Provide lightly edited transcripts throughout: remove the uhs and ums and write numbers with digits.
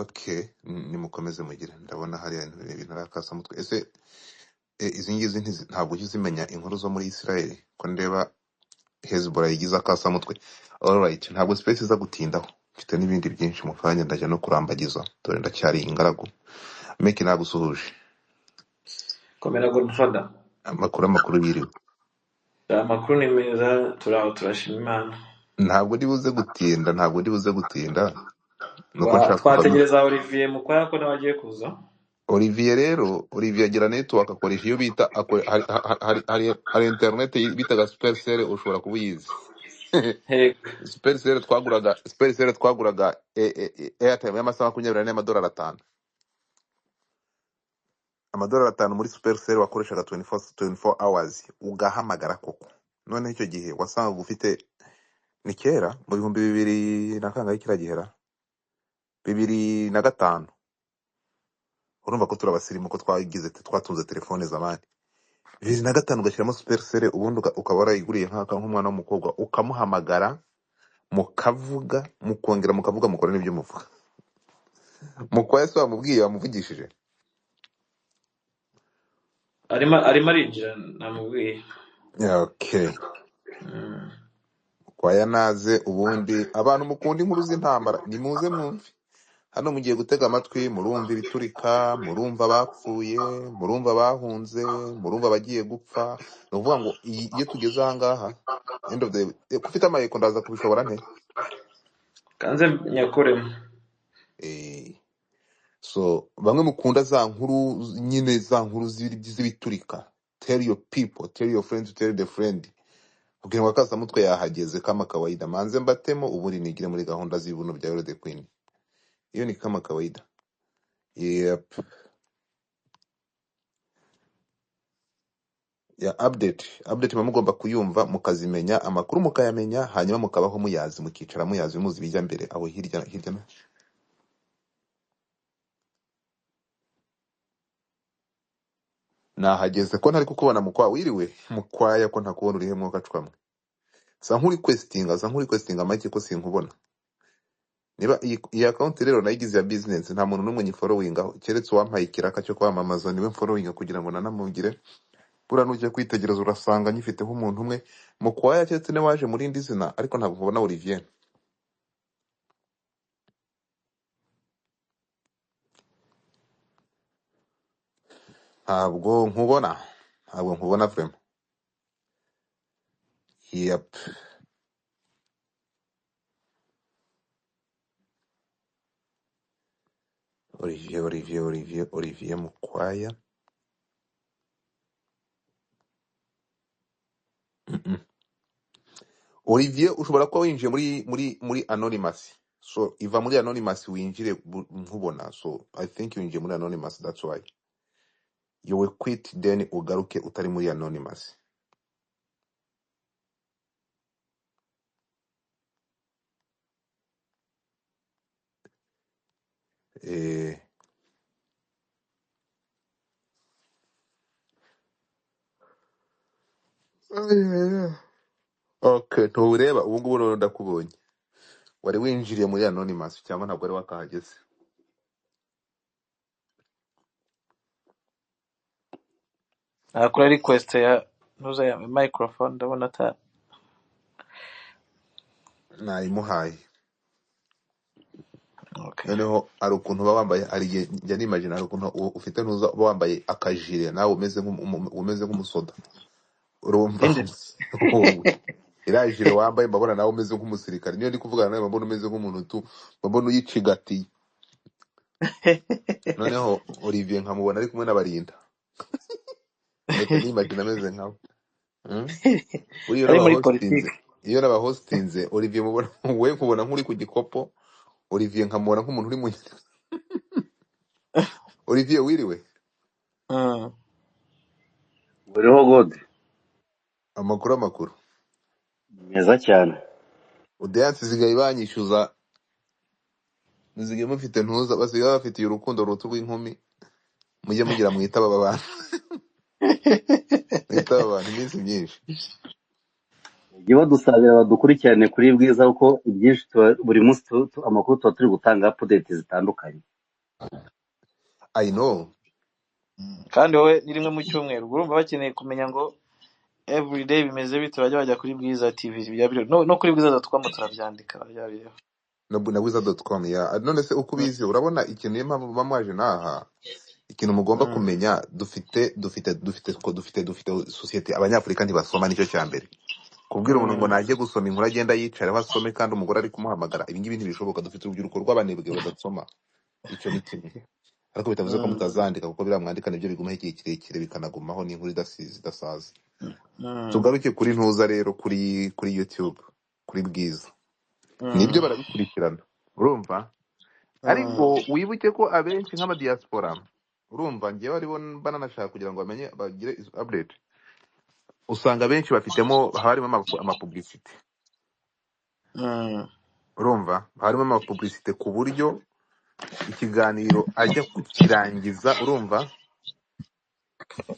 Okay, nimukomeze mugire. Ndabona hari ibintu arakasa mutwe. Ese izi ngizi ntabwo ujya uzimenya inkuru zo muri Israel ko ndeba Hezbollah yigize akasa mutwe. Alright, ntabwo space iza gutindaho. Mfite n'ibindi byinshi mu kanya ndajya no kurambagiza. Dore ndacyari ingaragu. Meki nagusuhuje. Komera Godfather. Amakuru yiriwe. Amakuru ni meza, turaho turashima Imana. Ntabwo ndi buze gutinda. Nuko nshaka Twategereza Olivier Mukwaya ko nawe agiye kuza. Olivier agira network akoresha iyo bita hari internet bitaga Supercell, ushobora kuba uyizi. Supercell twaguraga airtime y'amasaha 24 n'amadolari 5. Amadolari 5 muri Supercell wakoreshaga 24 hours ugahamagara koko. None icyo gihe wasanga ufite ni kera mu 2000 na kangahe kiragihera 2005. Urumva ko turabasirimu ko twatunze telefone zamani 2005 ugashyiramo Supercell, ubundi ukaba warayiguriye nk'umwana w'umukobwa, ukamuhamagara mukavuga mukongera mukavuga mukora n'ibyo muvuga. Mukwaya se wamubwiye wamuvugishije? Arimo arinjira namubwiye. Okay. Mukwaya naze, ubundi abantu mukunda inkuru z'intambara nimuze mwumve. Hano mugiye gutega amatwi, murumva ibiturika, murumva bapfuye, murumva bahunze, murumva bagiye gupfa. Ni ukuvuga ngo iyo tugeze aha ngaha end of the kufite amayeko ndaza kubishobora nte kanze nyakuremo. So bamwe mukunda za nkuru nyine, za nkuru z'ibiturika, tell your people, tell your friends, tell the friend. Kugira ngo akaza mutwe yahageze kama kawaida, manze mbatemo ubundi nigire muri gahunda z'ibuno bya Euro the Queen. Hiyo ni kama kawaida. Yep. Ya update mugomba kuyumva, mukazimenya amakuru, mukayamenya, hanyuma mukabaho muyazi, mukicara muyazi, muzi bijya mbere aho hirya na nahageze ko ntari kukubona. Wiriwe Mukwaya, ko ntakubona urihe mwuka cwamwe. Sa nkuri questinga make ko sinkubona. Niba iyi account rero nayigize ya business, nta muntu numwe nyifollowingaho keretse uwampaye ikiraka cyo kwamamaza, niwe followinga kugira ngo nanamugire. Bura nujye kwitegereza urasanga nyifiteho umuntu umwe. Mukwaya keretse ne waje muri indi zina, ariko ntabwo nkubona Olivier. Ntabwo nkubona frame. Yep. Olivier Mukwaya. Olivier ushobora kuba winjiye muri anonymous. So iva muri anonymous winjire nkubona. So I think you winjiye muri anonymous, that's why. You will quit then ugaruke utari muri anonymous. Okay, ntureba ubu ngubu rero ndakubonye. Wari winjiriye muri anonymous cyangwa ntabwo wari wakahageze? Akora request ya nuza ya microphone ndabona ta nayimuhaye. Okay. Noneho ari ukuntu bawambaye, ari njya nimagine ari ukuntu ufite ntuza bawambaye akajire nawe umeze nk'umusoda. Urumva irajire wambaye mbabona nawe umeze nk'umusirikare. Niyo ndi kuvugana nawe mbabona umeze nk'umuntu mbabona uyicigatiye. Noneho Olivier nkamubona ari kumwe n'abarinda. Ete nimagine ameze nkawe. Iyo n'abahostinze Olivier mubona we kubona nk'uri ku gikopo, Olivier nkamubona nk'umuntu uri mu Olivier wiriwe? Buriho God. Amakuru Meza cyane. Audience zigaye banyishyuza, nzigaye mufite ntuza, basigaye bafitiye urukundo ruto rw'inkumi. Mujye mugira mwitaba abantu. Mwitaba abantu iminsi myinshi. Igihe dusabira badukurikirane kuri Bwiza uko ibyinshi buri munsi amakuru tuba turi gutanga update zitandukanye. I know. kandi wowe ni rimwe mu cyumweru urumva bakeneye kumenya ngo everyday bimeze bite bajya kuri Bwiza TV no kuri Bwiza.com turabyandika biriho na Wiza.com ya none se uko ubizi urabona ikintu niyo mpamvu bamwaje naha ikintu mugomba kumenya dufite societe abanyafurika ntibasoma nicyo cya mbere kubwira umuntu ngo najye gusoma inkuru agenda yicara asome kandi umugore ari kumuhamagara ibi ngibi ntibishoboka dufite urubyiruko rw'abanebwe badasoma icyo ni kimwe ariko bitavuze ko mutazandika kuko biramwandika nibyo bigumaho igihe kirekire bikanagumaho n'inkuru idasaza tugaruke kuri ntuza rero kuri YouTube kuri Bwiza nibyo barabikurikirana urumva ariko wibuke ko abenshi nk'amadiaspora urumva ngewe aribo bananashaka kugira ngo bamenye bagire update usanga benshi bafitemo harimo amapublicity urumva harimo amapublicity ku buryo ikiganiro ajya kukirangiza urumva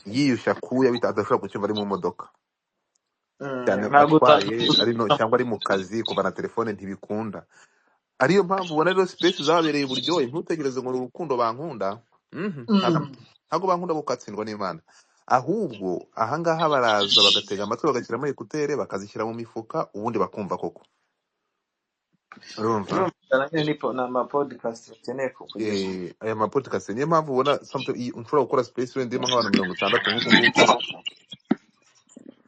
yiyushya kuya adashobora kucyumva ari mu modoka cyane atwaye ari no cyangwa ari mu kazi kuva na telefone ntibikunda ariyo mpamvu ubona rero space zabereye uburyohe ntutegereze ngo urukundo bankunda ntabwo bankunda gukatsindwa n'Imana ahubwo ahangaha baraza bagatega amatwi bagashyiramo ekutere bakazishyira mu mifuka ubundi bakumva koko urumva aya mapodcast niyo mpamvu ubona ushobora gukora space wendemo nk'abantu 60 nk'uko nguko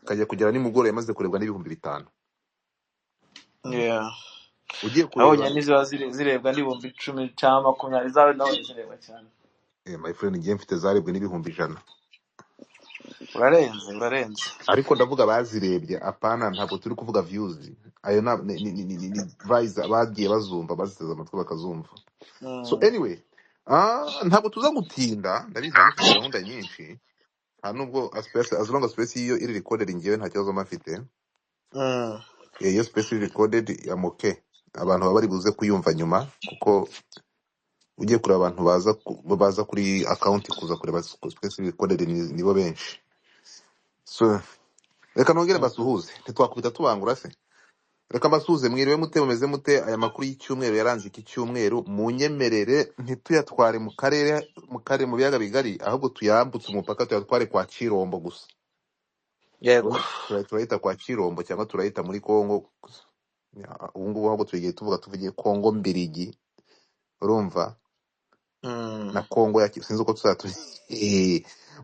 kajya kugera nimugoroba yamaze kurebwa n'ibihumbi 5 ugiye kureba niziba zirebwa n'ibihumbi 10 cyangwa 20 zawe nawe zireba cyane my friend ngiye mfite zarebwe n'ibihumbi 100 urarenze ariko ndavuga bazirebye apana ntabwo turi kuvuga views ayo ni vice bagiye bazumva baziteza amatwi bakazumva so anyway ntabwo tuza gutinda ndabizi mufite gahunda nyinshi nubwo as long as space iyo iri recorded ngewe nta kibazo mafite iyo space iri recorded amoke abantu baba bari buze kuyumva nyuma kuko ugiye kureba abantu baza kuri account kuza kureba space recorded nibo benshi so reka nongere basuhuze ntitwakubita tubangura se reka basuhuze mwiriwe mute mumeze mute aya makuru y'icyumweru yaranze iki cyumweru munyemerere ntituyatware mu karere mu biyaga bigari ahubwo tuyambutse umupaka tuyatware kwa Kirombo gusa yego turahita kwa Kirombo cyangwa turahita muri Kongo ubu ngubu ahubwo tuvugiye Kongo mbirigi urumva na Kongo sinzi uko tuzatu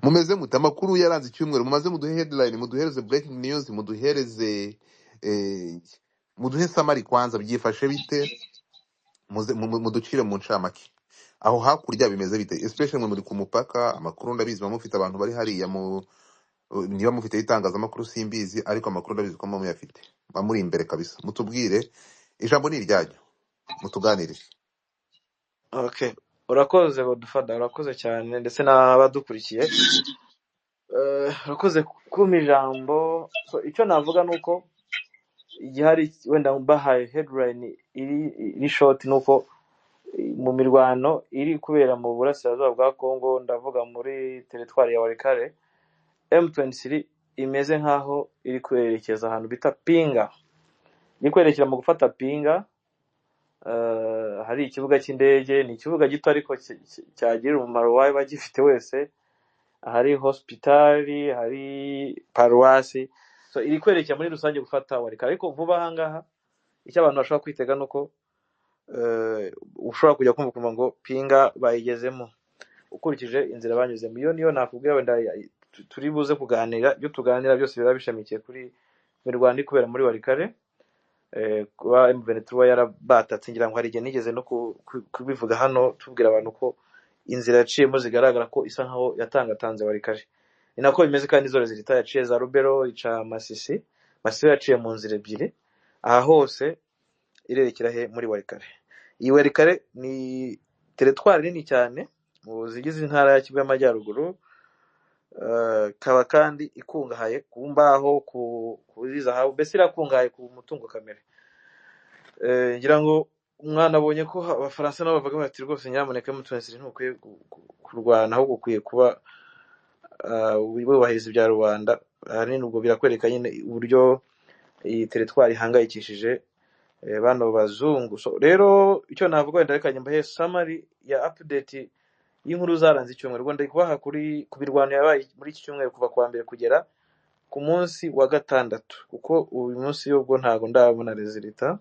mumeze mute amakuru yaranze icyumweru mumaze muduhe headline muduhereze breaking news muduhereze muduhe summary kwanza byifashe bite muducire mu ncamake aho hakurya bimeze bite especially muri ku mupaka amakuru ndabizi bamufite abantu bari hariya niba mufite itangazamakuru simbizi ariko amakuru ndabizi ko muyafite bamuri imbere kabisa mutubwire ijambo ni iryanyu mutuganirire okay urakoze Godfather urakoze cyane ndetse n'abadukurikiye urakoze kuma ijambo so icyo navuga nuko igihari wenda mbahaye headline iri short nuko mu mirwano iri kubera mu burasirazuba bwa Kongo ndavuga muri teritwari ya Walikale M23 imeze nkaho iri kwerekeza ahantu bita Pinga iri kwerekera mu gufata Pinga hari ikibuga cy'indege ni ikibuga gito ariko cyagira umumaro wawe bagifite wese hari hospitali hari paruwasi so iri kwerekera muri rusange gufata Walikale ariko vuba ahangaha icyo abantu bashobora kwitega nuko ushobora kujya kumva ngo Pinga bayigezemo ukurikije inzira banyuzemo iyo niyo nakubwira wenda turi buze kuganira byo tuganira byose biba bishamikiye kuri mirwano kubera muri Walikale kuba M23 yarabatatse ngira ngo hari igihe nigeze no kubivuga hano tubwira abantu ko inzira yaciyemo zigaragara ko isa nkaho yatangatanze Walikale ni nako bimeze kandi izo zirita yaciye za Rubero ica Masisi yaciye mu nzira ebyiri aha hose irerekera he muri Walikale iyi Walikale ni teritwari nini cyane mu zigize intara ya Kivu y'Amajyaruguru kaba kandi ikungahaye ku mbaho kuri zahabu mbese irakungahaye ku mutungo kamere ngira ngo umwana abonye ko abafaransa nabo bavuga bati rwose nyamuneka M23 ntukwiye kurwana ahubwo ukwiye kuba wubahiriza ibya rubanda ahanini ubwo birakwereka nyine uburyo iyi teritwari ihangayikishije bano bazungu. So rero icyo navuga wenda reka nyambahe summary ya update y'inkuru zaranze icyumweru. Rwanda kubaha kuri kubirwano yabaye muri iki cyumweru kuva kwa mbere kugera ku munsi wa gatandatu, kuko uyu munsi ubwo ntago ndabona resulta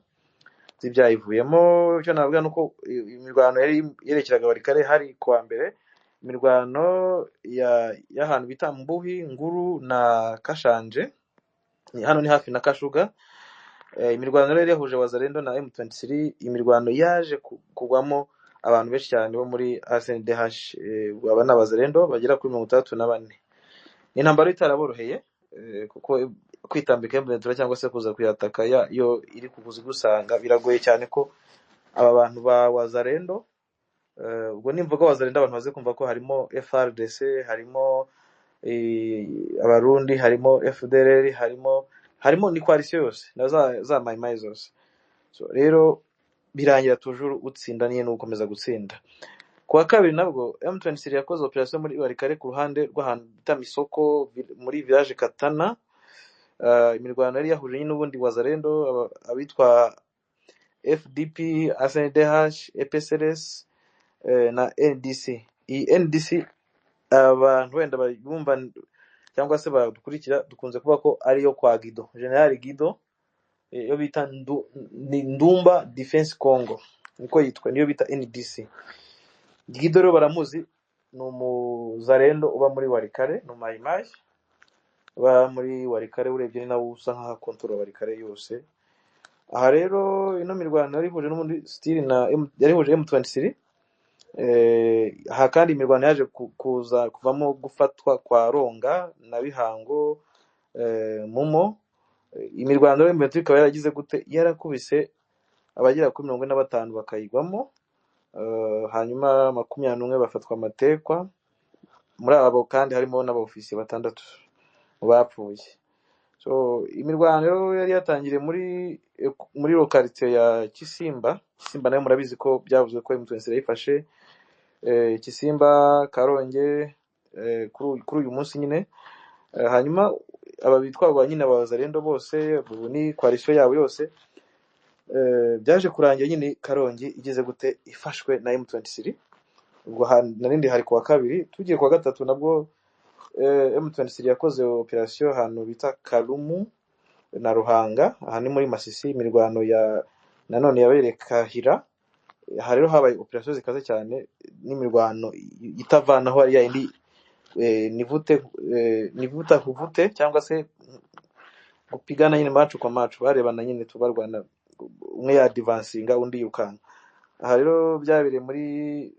zibyayivuyemo. Icyo navuga nuko imirwano yari yerekeraga Walikale hari kwa mbere, imirwano y'ahantu bita Mbuhi, Nguru na Kashanje, hano ni hafi na Kashuga. Imirwano rero yahuje Wazalendo na M23. Imirwano yaje kugwamo abantu benshi cyane bo muri ASNDH, aba n'Abazalendo bagera kuri 34. Ni intambara itaraboroheye, kuko kwitambika M23 cyangwa se kuza kuyataka yo iri kuguzi gusanga biragoye cyane ko aba bantu ba Wazalendo, ubwo nimvuga Wazalendo abantu baze kumva ko harimo FRDC, harimo abarundi, harimo FDLR, harimo ni coalition yose na za mayimayi zose. So rero birangira toujours utsinda niye no gukomeza gutsinda. Kuwa kabiri nabwo M23 yakoze operation muri Walikale ku ruhande rw'ahantu bita Misoko muri village Katana. Imirwano yari yahuje n'ubundi Wazalendo, abitwa FDP, ASNDH, EPSLS na NDC. Iyi NDC abantu wenda bumva cyangwa se badukurikira dukunze kuba ko ari yo kwa Guido, General Guido, yo bita Ndumba Defense Congo, niko yitwa, niyo bita NDC. Guido rero baramuzi, ni umuzalendo uba muri Walikale, no mayimayi uba muri Walikale, urebye ni nawe usa nkaho control Walikale yose. Aha rero ino mirwano yari huje n'ubundi style yari huje M23. Aha kandi imirwano yaje kuvamo gufatwa kwa Ronga na Bihango, Mumo. Imirwano rero M23 ikaba yaragize gute, yarakubise abagera kuri 45 bakayigwamo, hanyuma 21 bafatwa amatekwa. Muri abo kandi harimo n'abofisi 6 bapfuye. So imirwano rero yari yatangiriye muri localité ya Kisimba nayo murabizi ko byavuzwe ko M23 yifashe Kisimba, Karonge kuri uyu munsi nyine. Hanyuma ababitwa ba nyine Abazalendo bose ni coalition yabo yose, byaje kurangira nyine Karonge igeze gute ifashwe na M23. Ubwo narindi hari kuwa kabiri, tugiye kuwa gatatu nabwo M23 yakoze operation hano bita Kalumu na Ruhanga, aha ni muri Masisi. Imirwano nanone yaberekahira. Aha rero habaye operation zikaze cyane, n'imirwano itavanaho ari yindi nivuta kuvute cyangwa se gupigana nyine macu kwa macu, barebana nyine tubarwana, umwe ya advancinga undi yukanga. Aha rero byabereye muri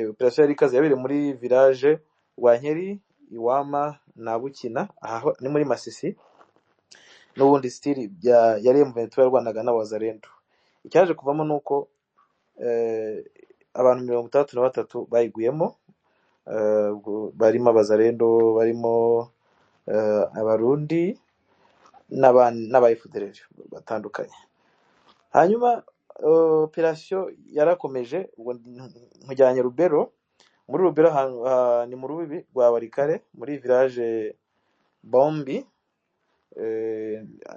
operation yari ikaze, yabereye muri village Wankeri, Iwama na Bukina, aha ni muri Masisi. N'ubundi style yari M23 yarwanaga n'Abazalendo. Icyaje kuvamo nuko abantu 33 bayiguyemo, barimo Abazalendo, barimo abarundi n'aba FDLR batandukanye. Hanyuma operation yarakomeje, ubwo nkujyanye Rubero. Muri Rubero ni mu rubibi rwa Walikale, muri village Bombi,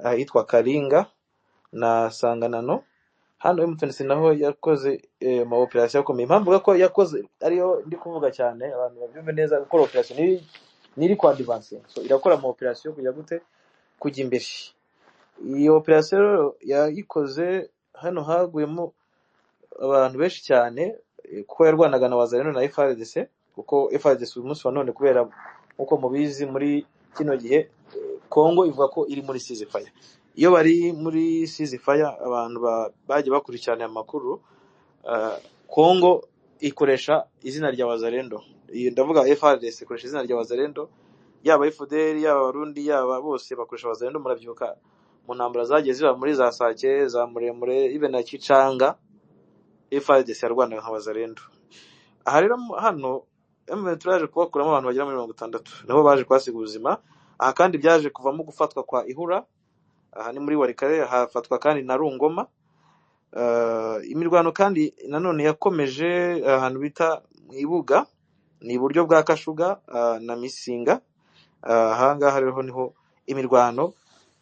ahitwa Karinga na Sanganano. Hano M23 naho yakoze ma operation yakomeye. Impamvu ko yakoze ariyo ndi kuvuga cyane, abantu babyumve neza, gukora operation niri kwa advance. So irakora ma operation kujya gute kujya imbere. Iyi operation yayikoze hano haguyemo abantu benshi cyane, kuko yarwanaga na Wazalendo na FRDC, kuko FRDC uyu munsi wa none kubera uko mubizi muri kino gihe Kongo ivuga ko iri muri ceasefire. Iyo bari muri ceasefire, abantu baje bakurikirana amakuru, Kongo ikoresha izina rya Wazalendo. Ndavuga FRDC ikoresha izina rya Wazalendo, yaba FDL, yaba Abarundi, yaba bose bakoresha Wazalendo. Murabyuka mu ntambara zagiye ziba muri za Sake, za Muremure, ibe na Kicanga, FRDC yarwanaga nka Wazalendo. Aha rero hano M23 yaje kubakuramo abantu bagera muri 60, nabo baje kwasiga ubuzima. Aha kandi byaje kuvamo gufatwa kwa Ihura, aha ni muri Walikale. Hafatwa kandi na Rungoma. Imirwano kandi nanone yakomeje ahantu bita Ibuga, ni iburyo bwa Kashuga na Misinga. Aha ngaha rero niho imirwano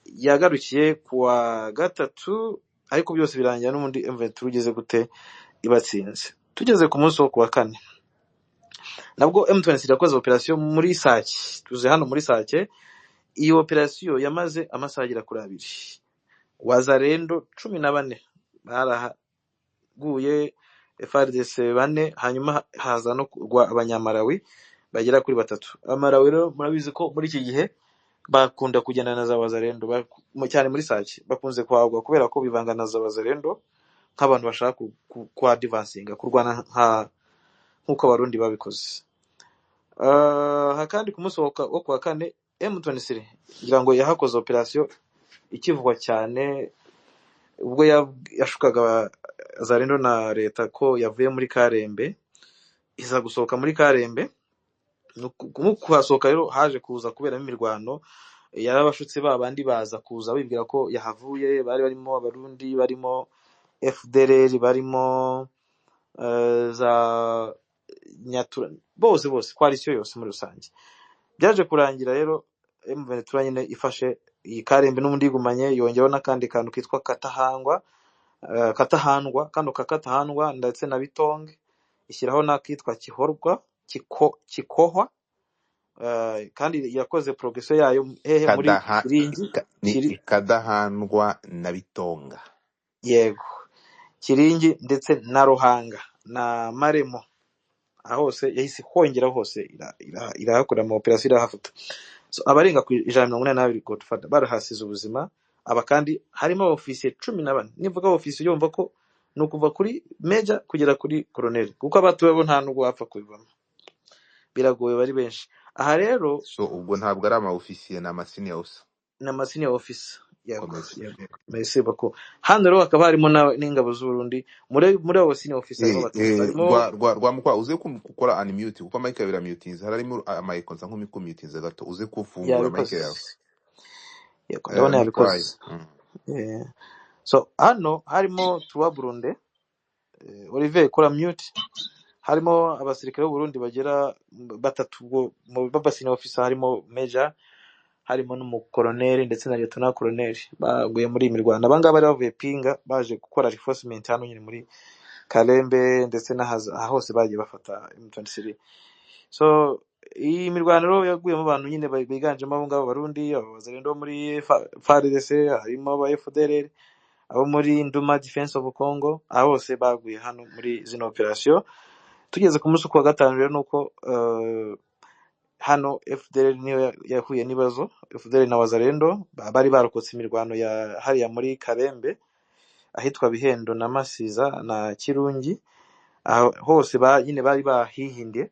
yagarukiye kuwa gatatu. ariko byose birangira n'ubundi M23 ugeze gute ibatsinze. Tugeze ku munsi wo kuwa kane nabwo M23 yakoze operation muri Sake, tuze hano muri Sake. Iyo operation yamaze amasaha agera kuri 2. Wazalendo 14 baraguye, FARDC 4, hanyuma haza no kugwa abanyamarawi bagera kuri 3. Amarawi rero murabizi ko muri iki gihe bakunda kugenda na za Wazalendo cyane muri Sake, bakunze kwagwa kubera ko bivanga na za Wazalendo nk'abantu bashaka ku advancinga kurwana nk'uko abarundi babikoze. Kandi ku munsi wo kuwa kane M23 ngira ngo yahakoze operation ikivugwa cyane ubwo yashukaga Wazalendo na leta ko yavuye muri Karembe, iza gusohoka muri Karembe. Kuhasohoka rero haje kuza kuberamo imirwano, yarabashutse babandi baza kuza bibwira ko yahavuye, bari barimo abarundi, barimo FDLR, barimo za Nyatura, bose coalition yose muri rusange. Byaje kurangira rero M23 nyine ifashe iyi Karembe n'ubundi igumanye, yongeraho n'akandi kantu kitwa Katahandwa, kano Katahandwa ndetse na Bitonge, ishyiraho n'akitwa Kikohwa. Kandi yakoze progression yayo muri Kiringi, Kadahandwa na Bitonga, yego, Kiringi ndetse na Ruhanga na Maremo, ahose yahise hongera hose irahakora mu operation irahafata. So abarenga ku 182 Godfather barahasize ubuzima. Aba kandi harimo officier 14. Nivuga officier yumva ko nukuva kuri major kugera kuri colonel, kuko abatuwe bo nta nubwo bapfa kubivamo, biragoye bari benshi. Aha rero so ubwo ntabwo ari ama officier na senior officer na senior officer. Yego. Merci bako. Hano rero akaba harimo n'ingabo z'u Burundi muri abo senior officer rwa mukwa uze gukora unmute kuko mic yawe iramutinze, harimo ama icons nko mikumitinze gato, uze kufungura mic yawe. Yego, ndabona yabikoze. So hano harimo tuwa Burundi, Olivier kora mute. Harimo abasirikare b'u Burundi bagera 3 mu babasine officer, harimo major, harimo n'umukoloneli ndetse na lieutenant colonel baguye muri imirwano. Abangaba bari bavuye Pinga baje gukora reinforcement hano nyine muri Karembe ndetse hose bagiye bafata M23. So iyi mirwano rero yaguyemo abantu nyine biganjemo abo ngabo Barundi, Abazalendo muri FARDC, harimo aba FDLR, abo muri Nduma Defense of Congo, hose baguye hano muri zino operation. Tugeze ku munsi wa gatanu rero nuko hano FDLR niyo yahuye n'ibibazo. FDLR na Wazalendo bari barokotse imirwano ya hariya muri Karembe ahitwa Bihendo na Masiza na Kirungi, hose nyine bari bahihinde.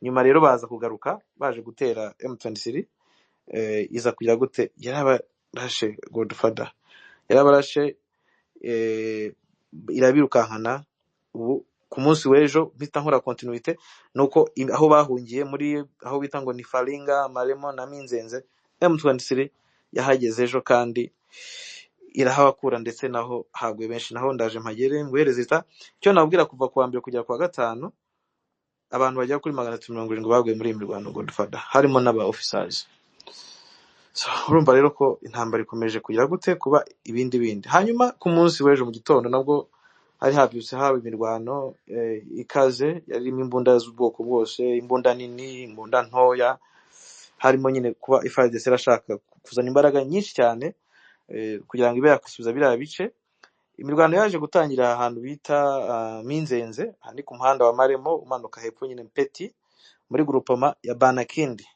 Nyuma rero baza kugaruka baje gutera M23, iza kugira gute yarabarashe Godfather, yarabarashe irabirukankana. Ubu ku munsi w'ejo bita nkora continuité nuko aho bahungiye muri aho bita ngo ni Faringa, Maremo na Minzenze, M23 yahageze ejo kandi irahabakura ndetse naho hagwe benshi. Naho ndaje mpagere ngwerezita cyo nabwira kuva kwa mbere kujya kwa gatanu abantu bajya kuri 370 baguye muri imirwano Godfather, harimo n'aba officers. So urumva rero ko intambara ikomeje kugira gute kuba ibindi. Hanyuma ku munsi w'ejo mu gitondo nabwo hari habyutse haba imirwano ikaze, yarimo imbunda z'ubwoko bwose, imbunda nini, imbunda ntoya. Harimo nyine kuba FARDC irashaka kuzana imbaraga nyinshi cyane kugira ngo ibe yakwisubiza biriya bice. Imirwano yaje gutangira ahantu bita Minzenze, handi ku muhanda wa Maremo umanuka hepfo nyine Mpeti muri groupement ya Banakindi.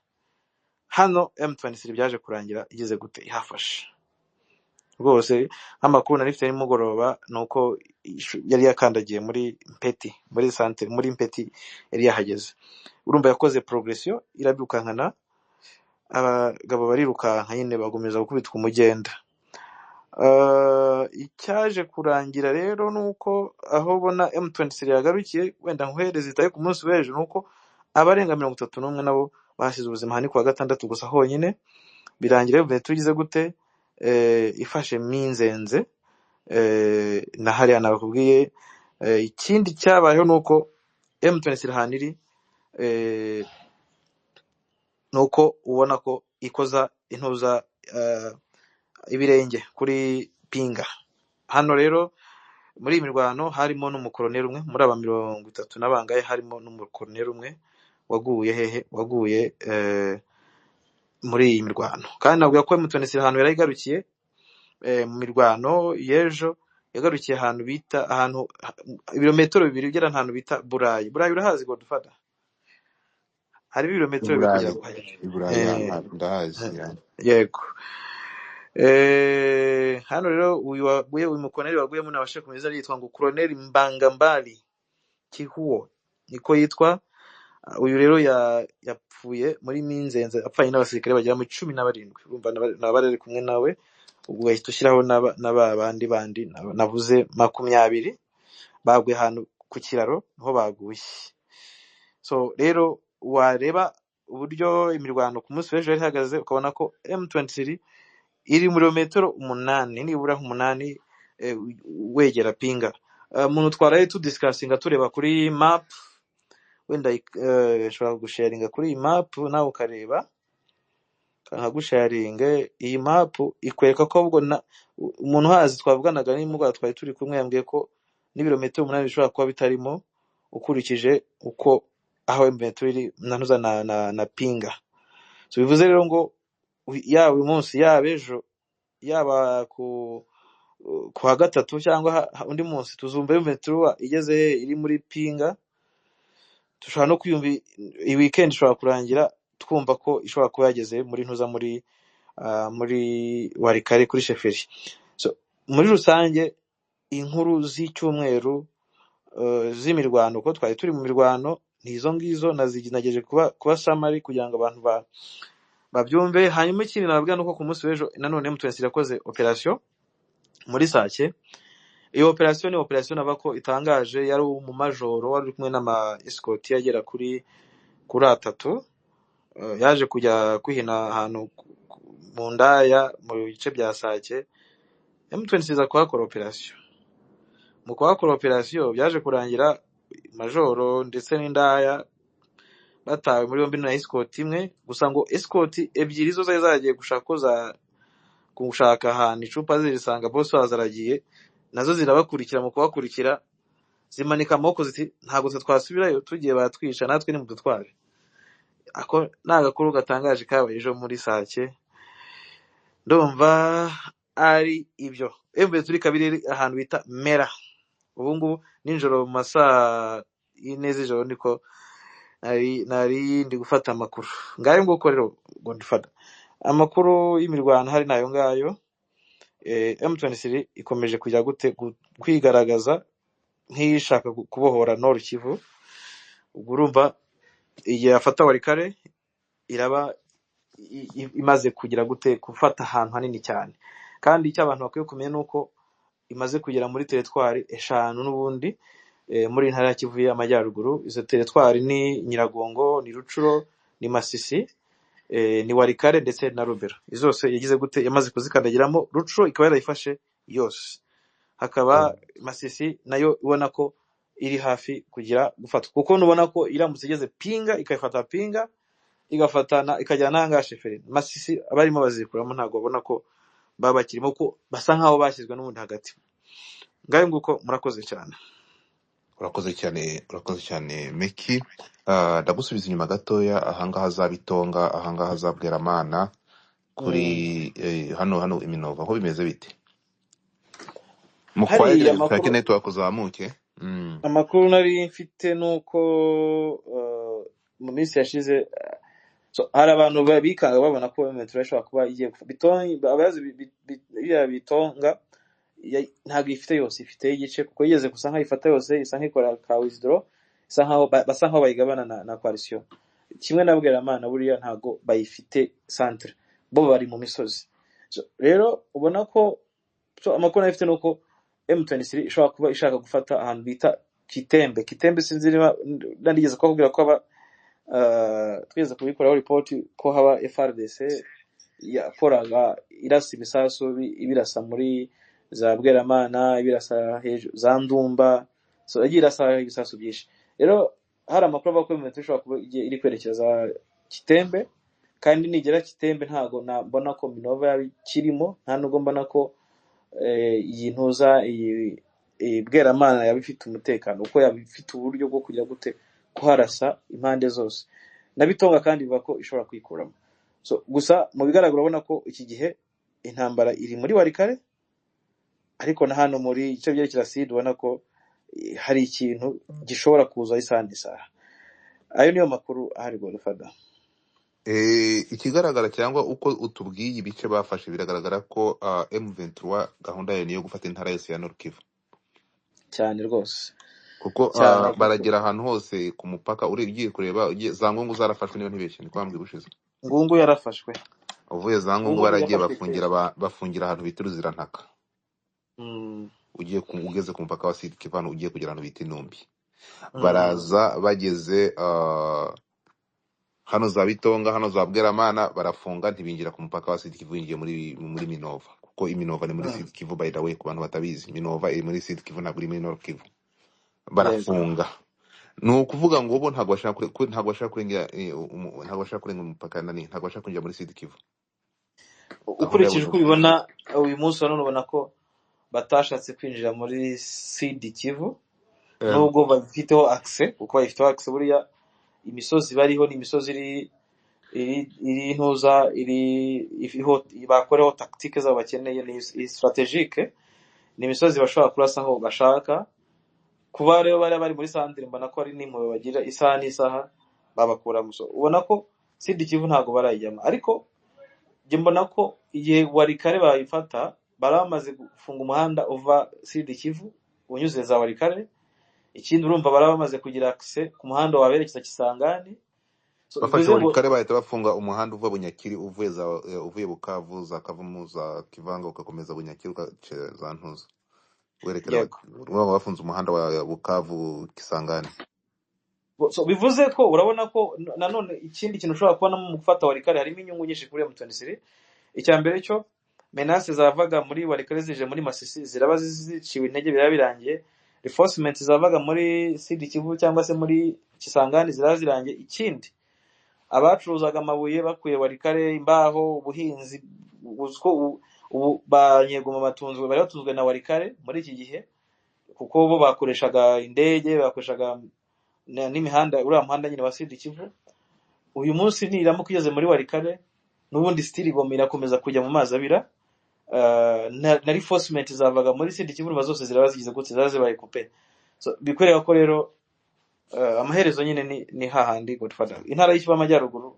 Hano M23 byaje kurangira igeze gute ihafashe rwose. Amakuru narifite nimugoroba nuko yari yakandagiye muri Mpeti, muri centre muri Mpeti yari yahageze. Urumva yakoze progression, irabirukankana, abagabo barirukanka nyine bagomeza gukubitwa umugenda. Icyaje kurangira rero nuko aho bona M23 yagarukiye, wenda nkwereze itaye ku munsi w'ejo, nuko abarenga 31 nabo basize ubuzima hani kwa gatandatu gusa honyine. Birangira rero tugize gute ifashe Minzenze na hariya nabakubwiye. Ikindi cyabayeho nuko M23 haniri nuko ubona ko ikoza intuza ibirenge kuri Pinga. hano rero muri iyi mirwano harimo n'umukoloneli umwe muri aba 30 n'abangaye, harimo n'umukoloneli umwe waguye hehe, waguye muri iyi mirwano. Kandi navuga ko M23 ahantu yarayigarukiye mu mirwano y'ejo, yagarukiye ahantu bita ahantu ibirometero 2 ugera ahantu bita Burayi. Burayi urahazi Godfather? Hari ibirometero 2 kugira ngo hagere. Iburayi ndahazi yani. Yego. Hano rero uyu mukoloneli waguye mu nabashe kumeza yitwa ngo Colonel Mbangambali Kihuo niko yitwa. Uyu rero yapfuye muri Minzenze, apfanye n'abasirikare bagera mu 17. Urumva nabarere kumwe nawe, ubwo bahita ushyiraho n'abandi navuze 20 baguye ahantu ku kiraro niho baguye. So rero wareba uburyo imirwano ku munsi w'ejo yari ihagaze, ukabona ko M23 iri muri metero 8 nibura 8 wegera pinga. Umuntu twaraye tudiscussinga tureba kuri map, wenda shobora gusharinga kuri iyi map nawe ukareba, nkagusharinga iyi map ikwereka ko ubwo umuntu hazi twavuganaga n'imugwa twari turi kumwe yambwiye ko n'ibirometero 8 bishobora kuba bitarimo ukurikije uko aho M23 iri nanuza na pinga. So bivuze rero ngo yaba uyu munsi yaba ejo yaba ku wa gatatu cyangwa undi munsi tuzumva M23 igeze iri muri pinga, tushobora no kwiyumva iyi weekend ishobora kurangira twumva ko ishobora kuba yageze muri ntuza muri Warikare kuri Sheferi. So muri rusange inkuru z'icyumweru z'imirwano ko twari turi mu mirwano nizo ngizo nagejeje kuba summary kugira ngo abantu babyumve. Hanyuma ikindi nababwira nuko ku munsi w'ejo nanone M23 yakoze operation muri Sake. Iyo operation ni operation nabako itangaje, yari mu majoro wari kumwe n'ama escort yagera kuri 3, yaje kujya kwihina ahantu mu ndaya mu bice bya Sake. M23 iza kuhakora operation. Mu kuhakora operation byaje kurangira majoro ndetse n'indaya batawe muri yombi na escort imwe, gusa ngo escort ebyiri zo zagiye gushaka ahantu icupa zirisanga boss wazaragiye, nazo zirabakurikira. Mu kubakurikira zimanika amaboko ziti ntabwo twasubirayo, tugiye batwisha natwe ni mudutware. Ako nagakuru gatangaje kabaye ejo muri Sake, ndumva ari ibyo. M23 kabiri ahantu bita Mera. Ubu ngubu ninjoro mu masaa 4 z'ijoro niko nari ndi gufata amakuru ngayo nguko rero ngo ndifata amakuru y'imirwano hari nayo ngayo. M23 ikomeje kujya gute kwigaragaza nk'ishaka kubohora Nord Kivu. Ubwo urumva igihe afata Warikare iraba imaze kugira gute gufata ahantu hanini cyane, kandi icyo abantu bakwiye kumenya nuko imaze kugera muri teritwari 5 n'ubundi muri ntara ya Kivu y'Amajyaruguru. Izo teritwari ni Nyiragongo, ni Rucuro, ni Masisi, ni Warikare ndetse na Rubero. Izose yagize gute yamaze kuzikandagiramo. Rucuro ikaba yarayifashe yose, hakaba Masisi nayo ubona ko iri hafi kugira gufatwa, kuko nubona ko iramutse igeze pinga ikayifata pinga igafatana ikajyana nanga Sheferi. Masisi abarimo bazikuramo ntago babona ko babakirimo ko basa nkaho bashyizwe n'ubundi hagati. Ngayo nguko murakoze cyane. Urakoze cyane Meki. Ndagusubiza inyuma gatoya, ahangaha zabitonga, ahangaha zabweramana kuri hano Iminova aho bimeze bite? Mukwaya take network uzamuke. Amakuru nari mfite nuko mu minsi yashize hari abantu babikanga babona ko M23 ishobora kuba igiye bitonga, abazi bitonga ntabwo ifite yose, ifite igice kuko yigeze gusa nkaho ifata yose, isa nk'ikora ka withdraw, isa nkaho basa nkaho bayigabana na coalition. Kimwe nabwira amana buriya ntago bayifite centre, bo bari mu misozi. Rero ubona ko amakuru afite nuko M23 ishobora kuba ishaka gufata ahantu bita Kitembe sinzi niba ndigeze kubabwira ko tweze kubikoraho report ko haba FRDC yakoraga irasa ibisasu ibirasa muri za Bweramana, ibirasa hejuru za Ndumba, so yagiye irasa ibisasu byinshi. Rero hari amakuru avuga ko M23 ishobora kuba iri kwerekeza Kitembe, kandi nigera Kitembe ntago nabona ko Minova yabikirimo, nta nubwo mbona ko iyi ntuza iyi bweramana yaba ifite umutekano, uko yaba ifite uburyo bwo kujya gute kuharasa impande zose, na Bitonga kandi bivuga ko ishobora kwikuramo. So gusa mu bigaragara urabona ko iki gihe intambara iri muri Warikare, ariko na hano muri icyo byerekeza Sud ubona ko hari ikintu gishobora kuza isaha n'isaha. Ayo niyo makuru ahari Godfather. ikigaragara cyangwa uko utubwiye ibice bafashe biragaragara ko M23 gahunda yayo niyo gufata intara yose ya Nord Kivu, Cyane rwose, kuko cyane baragera ahantu hose ku mupaka. Ugiye kureba za Ngungu zarafashwe niyo ntibeshye, ni kwambwira ushize. Ngungu yarafashwe, Uvuye za Ngungu Ngungu baragiye yafashwe kera. bafungira ahantu bita Ruzirantaka. Ugeze ku mupaka wa Sud Kivu hano ugiye kugera ahantu bita Inumbi. Baraza bageze hano za Bitonga, hano za Bweramana, barafunga ntibinjira ku mupaka wa Sud Kivu, binjiye muri Minova, kuko Iminova ni muri Sud Kivu, by the way, ku bantu batabizi. Minova iri muri Sud Kivu, ntabwo iri muri Nord Kivu. Barafunga. Ni ukuvuga ngo bo ntabwo bashaka kurenga umupaka nani, ntabwo bashaka kwinjira muri Sud Kivu. Ukurikije uko ubibona uyu munsi wa none ubona ko batashatse kwinjira muri Sud Kivu, nubwo bafiteho access, kuko bafiteho access. Buriya imisozi bariho ni imisozi iri ntuza bakoreho tactique zabo bakeneye, ni strategique, ni imisozi bashobora kurasaho bashaka. Kuba rero bari muri Sandre mbona ko ari n'impuhwe bagira, isaha n'isaha babakura muso. Ubona ko Sud Kivu ntago barayijyama, ariko je mbona ko igihe Warikare bayifata baramaze gufunga umuhanda uva Sud Kivu unyuze za Warikare. Ikindi urumva barabamaze kugira access ku muhanda waberekeza Kisangani. So bafashe Warikare bahita bafunga umuhanda uva Bunyakiri uvuye Bukavu za Kavumu za Kivanga ukakomeza Bunyakiri za Ntuza werekera bafunze umuhanda wa Bukavu Kisangani. So bivuze ko urabona ko nanone ikindi kintu ushobora kubona mu gufata Warikare harimo inyungu nyinshi kuri M23. Icyambere cyo menace zavaga muri Warikare zije muri Masisi ziraba ziciwe intege, birabirangiye. Reinforcement zavaga muri Sud Kivu cyangwa se muri Kisangani zirazirangiye. Ikindi abacuruzaga amabuye bakuye Warikare, imbaho, ubuhinzi, uzko banyegoma batunzwe, bari batunzwe na Warikare muri iki gihe, kuko bo bakoreshaga indege, bakoreshaga n'imihanda, uriya muhanda nyine wa Sud Kivu. Uyu munsi niramo kugeze muri Warikare, n'ubundi still igoma irakomeza kujya mu mazi abira. Na reinforcement zavaga muri Sud Kivu zose zirabazigize gute zazibaye coupe. So bikwereka ko rero amaherezo nyine ni hahandi Godfather. Intara y'Ikivu y'Amajyaruguru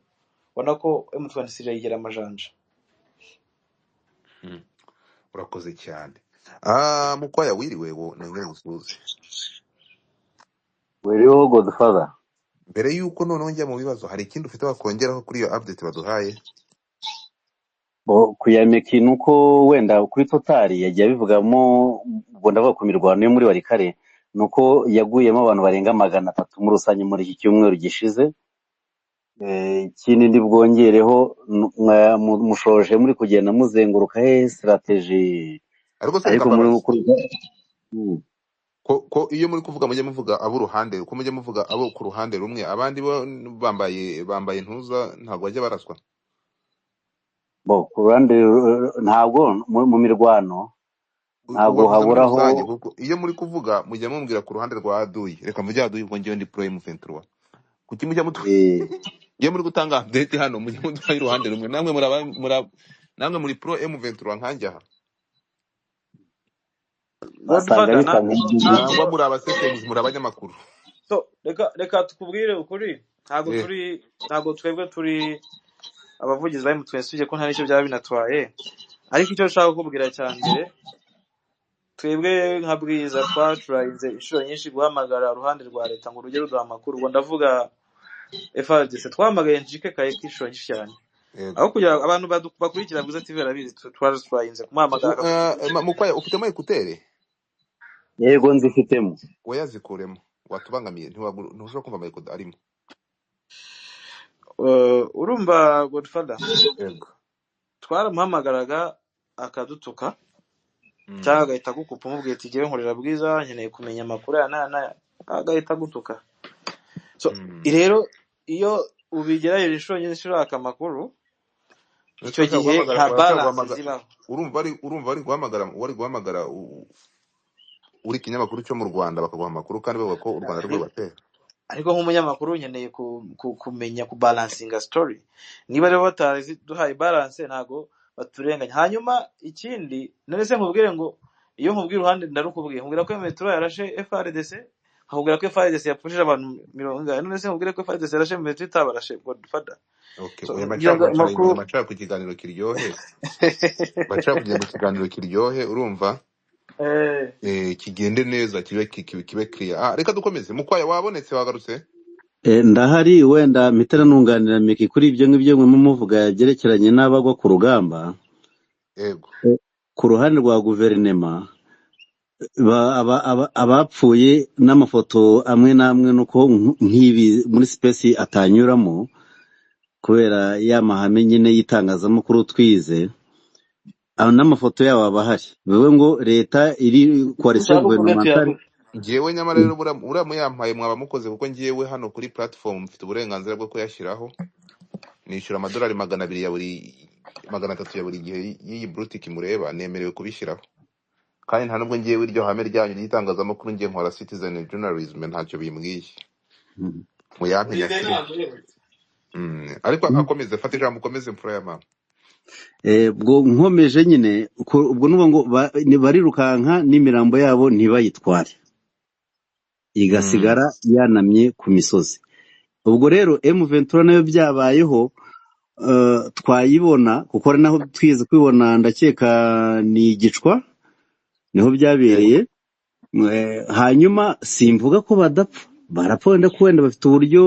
ubona ko M23 yigera amajanja. Urakoze cyane. Mukwaya wiriwe wo nengere gusuze. Wiriho Godfather. Mbere yuko none njya mu bibazo, hari ikindi ufite wakongeraho kuri iyo update baduhaye? Kuyameka nuko wenda kuri Total yagiye bivugamo, ubwo ndavuga ku mirwano yo muri Warikare, nuko yaguyemo abantu barenga 300 muri rusange muri iki cyumweru gishize. Ikindi ndi bwongereho, mushoje muri kugenda muzenguruka strategy, ariko muri ko iyo muri kuvuga mujye muvuga abo ruhande, uko mujye muvuga abo ku ruhande rumwe, abandi bo bambaye ntuza ntabwo bajya baraswa. Ku ruhande ntabwo mu mirwano ntabwo haburaho. Iyo muri kuvuga mujya mumbwira ku ruhande rwa Aduyi, reka mujye Aduyi ubwo ngiye ndi pro M23. Kuki mujya iyo muri gutanga update hano mujye muduha iruhande rumwe, namwe muri pro M23 nkanjye aha. Nangwa muri abasesenguzi, muri abanyamakuru. So reka tukubwire ukuri, ntago twebwe turi abavugizi ba M23 ko nta nicyo byaba binatwaye. Ariko icyo nshaka kukubwira cyane, twebwe nka Bwiza twaturayize inshuro nyinshi guhamagara uruhande rwa leta ngo urugero duha amakuru. Ubwo ndavuga FARDC twamagaye njike kaye k'inshuro nyinshi cyane. Aho kugira abantu bakurikira Bwiza TV barabizi twaturayize kumuhamagara. Mukwaya ufitemo ekutere? Yego nzifitemo. Wayazikuremo, watubangamiye ntushobora kumva amayeko arimo. Urumva Godfather, yego twaramuhamagaraga akadutuka cyangwa agahita gukupa umubwiye ati giye nkorera Bwiza nkeneye kumenya amakuru ya agahita gutuka. So rero iyo ubigerayo inshuro nyinshi ushaka amakuru, icyo gihe nta balance zibaho. urumva ari guhamagara uri ikinyamakuru cyo mu Rwanda bakaguha amakuru kandi bavuga ko u Rwanda rwo batera. Ariko nk'umunyamakuru nkeneye kumenya kubalansinga story. Niba rero batazi duhaye balance ntago baturenganya. Hanyuma ikindi none se nkubwire ngo iyo nkubwira uruhande ndarukubwiye nkubwira ko Metro yarashe FRDC nkubwira ko FRDC yapfushije abantu 100 none se nkubwire ko FRDC yarashe Metro itabarashe Godfather. Okay, oya macaka ku kiganiro kiryohe. Macaka kugenda ku kiganiro kiryohe urumva? Kigende neza kibe clear. Reka dukomeze. Mukwaya wabonetse wagarutse? Ndahari wenda mitera nunganira Miki kuri ibyo ngibyo mwe muvuga yagerekeranye n'abagwa ku rugamba. Yego. Ku ruhande rwa guverinema abapfuye n'amafoto amwe namwe nuko nk'ibi muri space atanyuramo kubera ya mahame nyine yitangazamakuru twize n'amafoto yabo abahari wewe ngo leta iri coalition gouvernementale ngewe nyamara rero uramu yampaye mwaba mukoze kuko ngewe hano kuri platform mfite uburenganzira bwo kuyashyiraho nishyura amadolari 200 ya buri 300 ya buri gihe y'iyi boutique mureba nemerewe kubishyiraho kandi nta nubwo ngewe iryo hame ryanyu ry'itangazamakuru ngiye nkora citizen journalism ntacyo bimbwiye muyampinya ariko akomeze fata ijambo ukomeze mfura ya mama. Bwo nkomeje nyine ubwo nubo ngo barirukanka n'imirambo yabo ntibayitware igasigara yanamye ku misozi. Ubwo rero M23 nayo byabayeho twayibona kuko naho twize kwibona ndakeka ni Gicwa niho byabereye. Hanyuma simvuga ko badapfa barapfonda kwenda bafite uburyo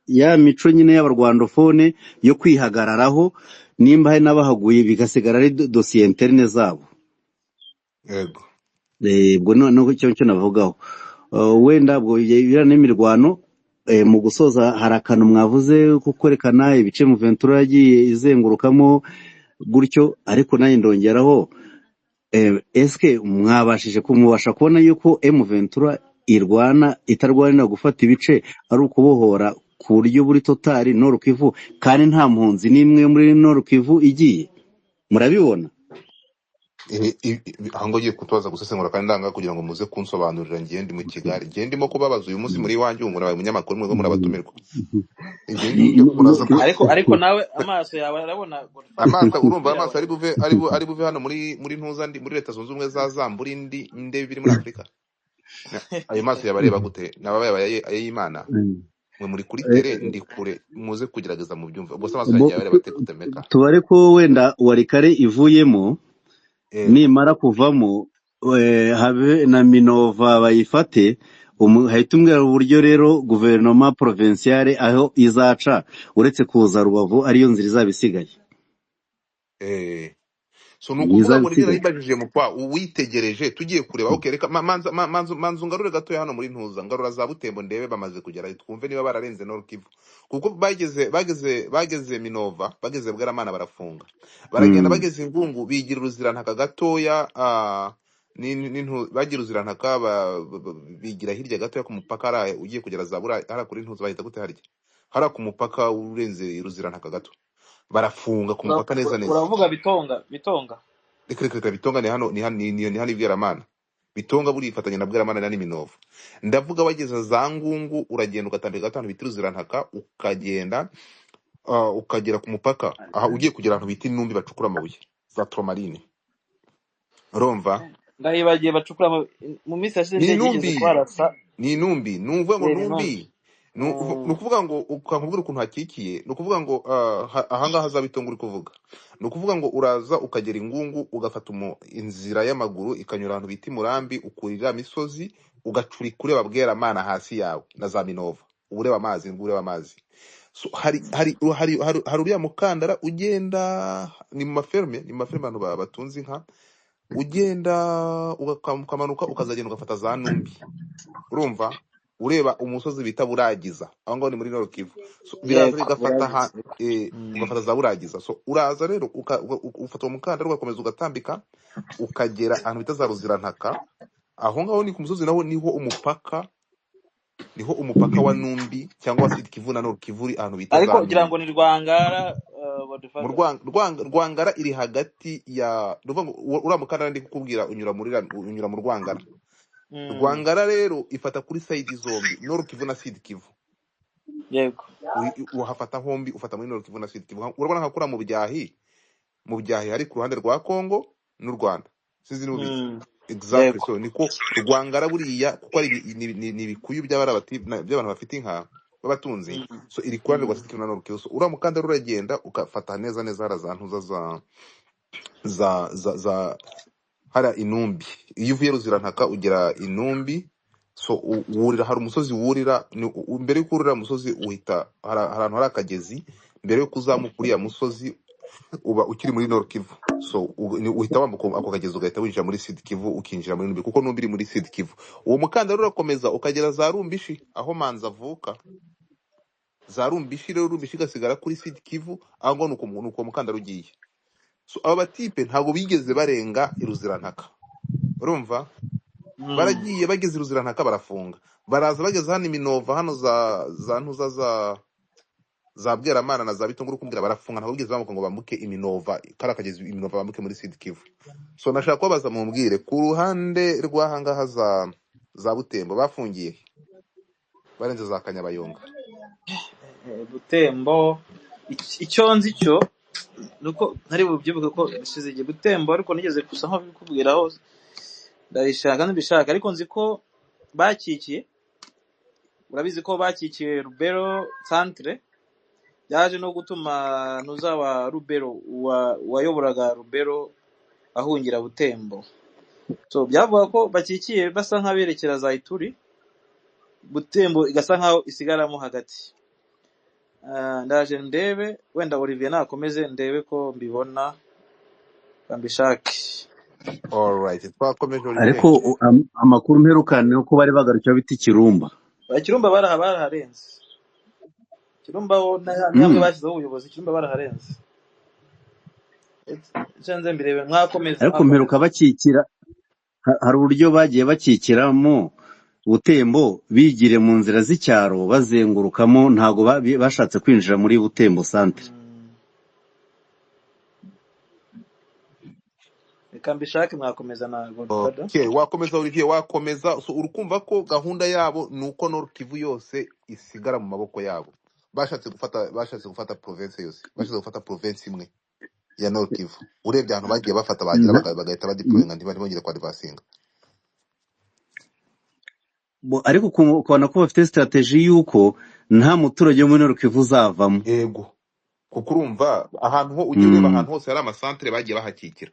ya mico nyine y'abarwandofone yo kwihagararaho nimba hari nabahaguye bigasigara ari dossier interne zabo. Yego. Ubwo no cyo navugaho wenda bwo yirana n'imirwano mu gusoza harakana mwavuze kukorekana ibice mu Ventura yagiye izengurukamo gutyo ariko nayo ndongeraho eske mwabashije kumubasha kubona yuko M23 irwana itarwanira gufata ibice ari ukubohora ku buryo buri totali Nord Kivu kandi nta mpunzi nimwe muri Nord Kivu igiye murabibona? Ahango giye kutoza gusesengura kandi ndanga kugira ngo muze kunsobanurira ngende mu Kigali ndimo kubabaza uyu munsi muri wanjye umurabaye umunyamakuru mwe murabatumirwa ariko nawe amaso yawe arabona amaso urumva amaso ari buve hano muri ntuza ndi muri leta zunze ubumwe za Zamburi ndebe biri muri Afrika ayo maso yabareba gute nababaye ay'Imana mwe muri kuri tere ndi kure muze kugerageza mu byumva ubwo amaso yawe batekutemeka tubare ko wenda warikare ivuyemo nimara kuvamo habe na Minova bayifate hahita umwera uburyo rero guverinoma provinciale aho izaca uretse kuza Rubavu ariyo nzira izabisigaye. So nukuvuga muri ngira yibajije mu kwa uwitegereje tugiye kureba okereka manzu ngarure gato hano muri ntuza ngarura za Butembo ndebe bamaze kugera twumve niba bararenze Nord Kivu kuko bageze Minova bageze Bwaramana barafunga baragenda bageze Ngungu bigira uruzirantaka gatoya bagira uruzirantaka bigira hirya gatoya ku mupaka ara ugiye kugera za Bura ara kuri ntuza bahita gute harya hara ku mupaka urenze uruzirantaka gato barafunga ku mupaka neza uravuga bitonga reka bitonga ni hano Bwaramana bitonga buri ifatanya na Bwaramana na Minova ndavuga bageza za Ngungu uragenda ugatambika gatanu bitiruzirantaka ukagenda ukagera ku mupaka aha ugiye kugera ahantu biti numbi bacukura amabuye za Tromarine urumva ndahibagiye bacukura mu minsi yashize ndegeze kwarasa ni numbi numva ngo numbi nukuvuga ngo ukankubwira ukuntu hakikiye nukuvuga ngo ahanga hazabitonga uri kuvuga nukuvuga ngo uraza ukagera Ingungu ugafata inzira y'amaguru ikanyura ahantu biti Murambi ukurira misozi ugacuri kureba Bweramana hasi yawe na za Minova ureba amazi so hari uriya mukandara ugenda ni mu maferme abantu batunze inka ugenda ukamanuka ukazagenda ugafata za Numbi urumva ureba umusozi bita Buragiza aho ngaho ni muri Nord Kivu so biraza bigafata ugafata za Buragiza so uraza rero ufata umukandara ugakomeza ugatambika ukagera ahantu bita za Ruzirantaka aho ngaho ni ku musozi naho niho umupaka niho umupaka wa Numbi cyangwa wa Sud Kivu na Nord Kivu uri ahantu bita ariko za ngira ngo Numbi. ni Rwangara Mu badufata. Rwangara iri hagati ya ruvuga ngo uriya mukandara ndi kukubwira unyura mu Rwangara. Rwangara rero ifata kuri side zombi, Nord Kivu na Sud Kivu. Yego. Uhafata hombi, ufata muri Nord Kivu na Sud Kivu. Urabona nka kura mu byahi hari ku ruhande rwa Kongo n'u Rwanda. Sinzi n'ubizi. Exactly. Yego. So niko Rwangara buriya kuko ari ni bikuyu by'abantu bafite inka babatunzi. So iri ku ruhande rwa Sud Kivu na Nord Kivu. So uriya mukandara uragenda ukafata neza hara za ntuza za hara Inumbi. Iyo uvuye Ruzirantaka ugera Inumbi. So wurira hari umusozi wurira mbere y'uko urira umusozi uhita ahantu hari akagezi mbere yo kuzamuka uriya musozi uba ukiri muri Nord Kivu. So uhita wambuka ako kagezi ugahita winjira muri Sud Kivu ukinjira muri Numbi kuko Numbi iri muri Sud Kivu. Uwo mukandara urakomeza ukagera za Rumbishi aho Manzi avuka. Za Rumbishi rero Rumbishi gasigara kuri Sud Kivu aho nuko mukandara ugiye. So aba batipe ntago bigeze barenga Ruzirantaka. Urumva? Baragiye bageze Ruzirantaka barafunga. Baraza bageze hano Iminova hano za ntuza za Bweramana na za Bitunguru kumbwira barafunga ntabwo bigeze bamuka ngo bambuke Iminova karakageze Iminova bambuke muri Sud Kivu. So nashaka kubaza mumbwire ku ruhande rw'ahangaha za Butembo bafungiye barenze za Kanyabayonga. Butembo icyo nzi cyo nuko ntari bubyibuke ko bishize igihe Butembo ariko nigeze gusa nko bikubwiraho ndabishaka nibishaka ariko nzi ko bakikiye urabizi ko bakikiye Rubero centre yaje no gutuma nuza wa Rubero wayoboraga Rubero ahungira Butembo. So byavuga ko bakikiye basa nkaberekera za Ituri Butembo igasa nkaho isigaramo hagati. Ndaje ndebe wenda Olivier nakomeze ndebe ko mbibona kambishake. Alright, twakomeje Olivier. ariko amakuru mperukane uko bari bagarukiye biti Kirumba. Kirumba baraharenze. Kirumba ho namwe bashyizeho ubuyobozi Kirumba baraharenze. Cenze mbirebe mwakomeza. Ariko mperuka bakikira hari uburyo bagiye bakikiramo Butembo bigire mu nzira z'icyaro bazengurukamo ntago bashatse kwinjira muri Butembo centre. Reka mbishake mwakomeza na Godfather. Okay, wakomeza Olivier wakomeza. So urukumva ko gahunda yabo nuko Nord Kivu yose isigara mu maboko yabo. Bashatse gufata province yose. Bashatse gufata province imwe ya Nord Kivu. Urebye ahantu bagiye bafata bagira bagahita badeployinga ntibongera kwa advancinga. Ariko kubona ko bafite strategy yuko nta muturage wo muri Nord Kivu uzavamo. Yego. Kuko urumva ahantu ho ugiye ureba ahantu hose hari amasantere bagiye bahakikira.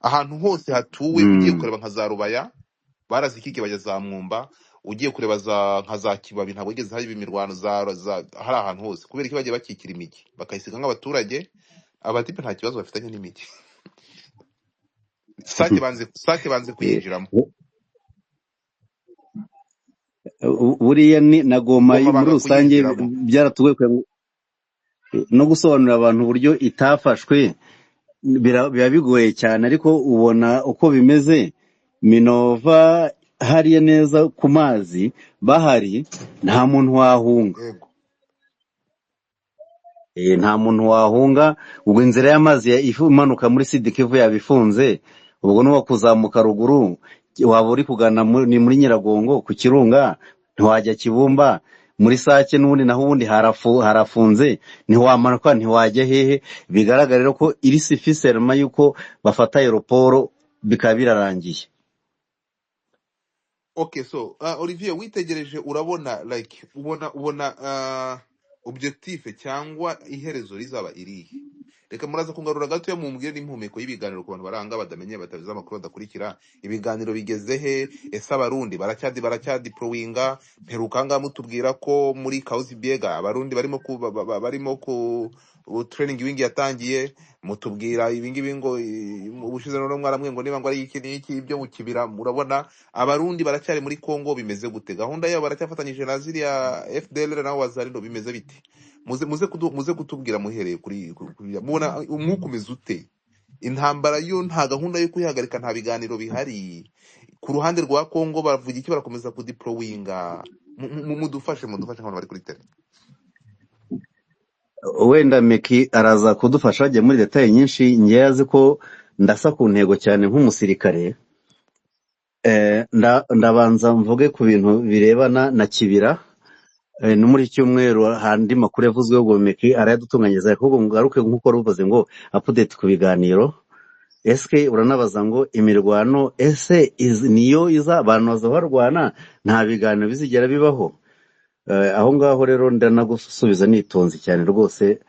Ahantu hose hatuwe ugiye kureba nka za Rubaya barazikike bajya za Mwumba, ugiye kureba nka za Kibabi ntabwo igeze hari imirwano hari ahantu hose kubera iki bagiye bakikira imijyi bakayisiga nk'abaturage abatipe nta kibazo bafitanye n'imijyi. Sake banze kuyinjiramo. Buriya ni na Goma muri rusange byaratugoye no gusobanurira abantu uburyo itafashwe biba bigoye cyane, ariko ubona uko bimeze. Minova hariya neza ku mazi bahari nta muntu wahunga. Nta muntu wahunga. Ubwo inzira y'amazi imanuka muri Sud Kivu yabifunze, ubwo nuwo kuzamuka ruguru waba uri kugana ni muri Nyiragongo ku Kirunga ntiwajya Kibumba, muri Sake n'ubundi naho ubundi harafunze ntiwamanuka ntiwajya hehe. Bigaragarira ko iri suffisamment yuko bafata aeroport bikaba birarangiye. Okay, so Olivier witegereje urabona like ubona objectif cyangwa iherezo rizaba irihe? Reka muraza kungarura gato mumbwire n'impumeko y'ibiganiro ku bantu baranga badamenye bataviza amakuru badakurikira. Ibiganiro bigeze he? Ese abarundi baracyadiplowinga? Mperukanga mutubwira ko muri Kauzi Biega abarundi barimo ku training wingi yatangiye, mutubwira ibingibi ngo ubushize no mwaramwe ngo niba ngo ari iki n'iki ibyo mukibira. Murabona abarundi baracyari muri Kongo bimeze gute? Gahunda yabo baracyafatanyije na ziriya FDLR naho wazarindo bimeze biti? Muze kutubwira muhereye kuri mubona umwuka umeze ute? Intambara yo nta gahunda yo kuyihagarika, nta biganiro bihari. Ku ruhande rwa Kongo bavuga iki? Barakomeza kudiplowinga. mudufashe nk'abantu bari kuri tele. wenda Meki araza kudufasha ajya muri detaye nyinshi, ngewe azi ko ndasa ku ntego cyane nk'umusirikare. Ndabanza mvuge ku bintu birebana na Kibira. No muri iki cyumweru handi makuru yavuzweho ngo Meki arayadutunganyiriza, ahubwo ngaruke nk'uko ruvuze ngo update ku biganiro. Eske uranabaza ngo imirwano ese niyo iza abantu baza barwana, nta biganiro bizigera bibaho? Aho ngaho rero ndanagusubiza nitonze cyane rwose.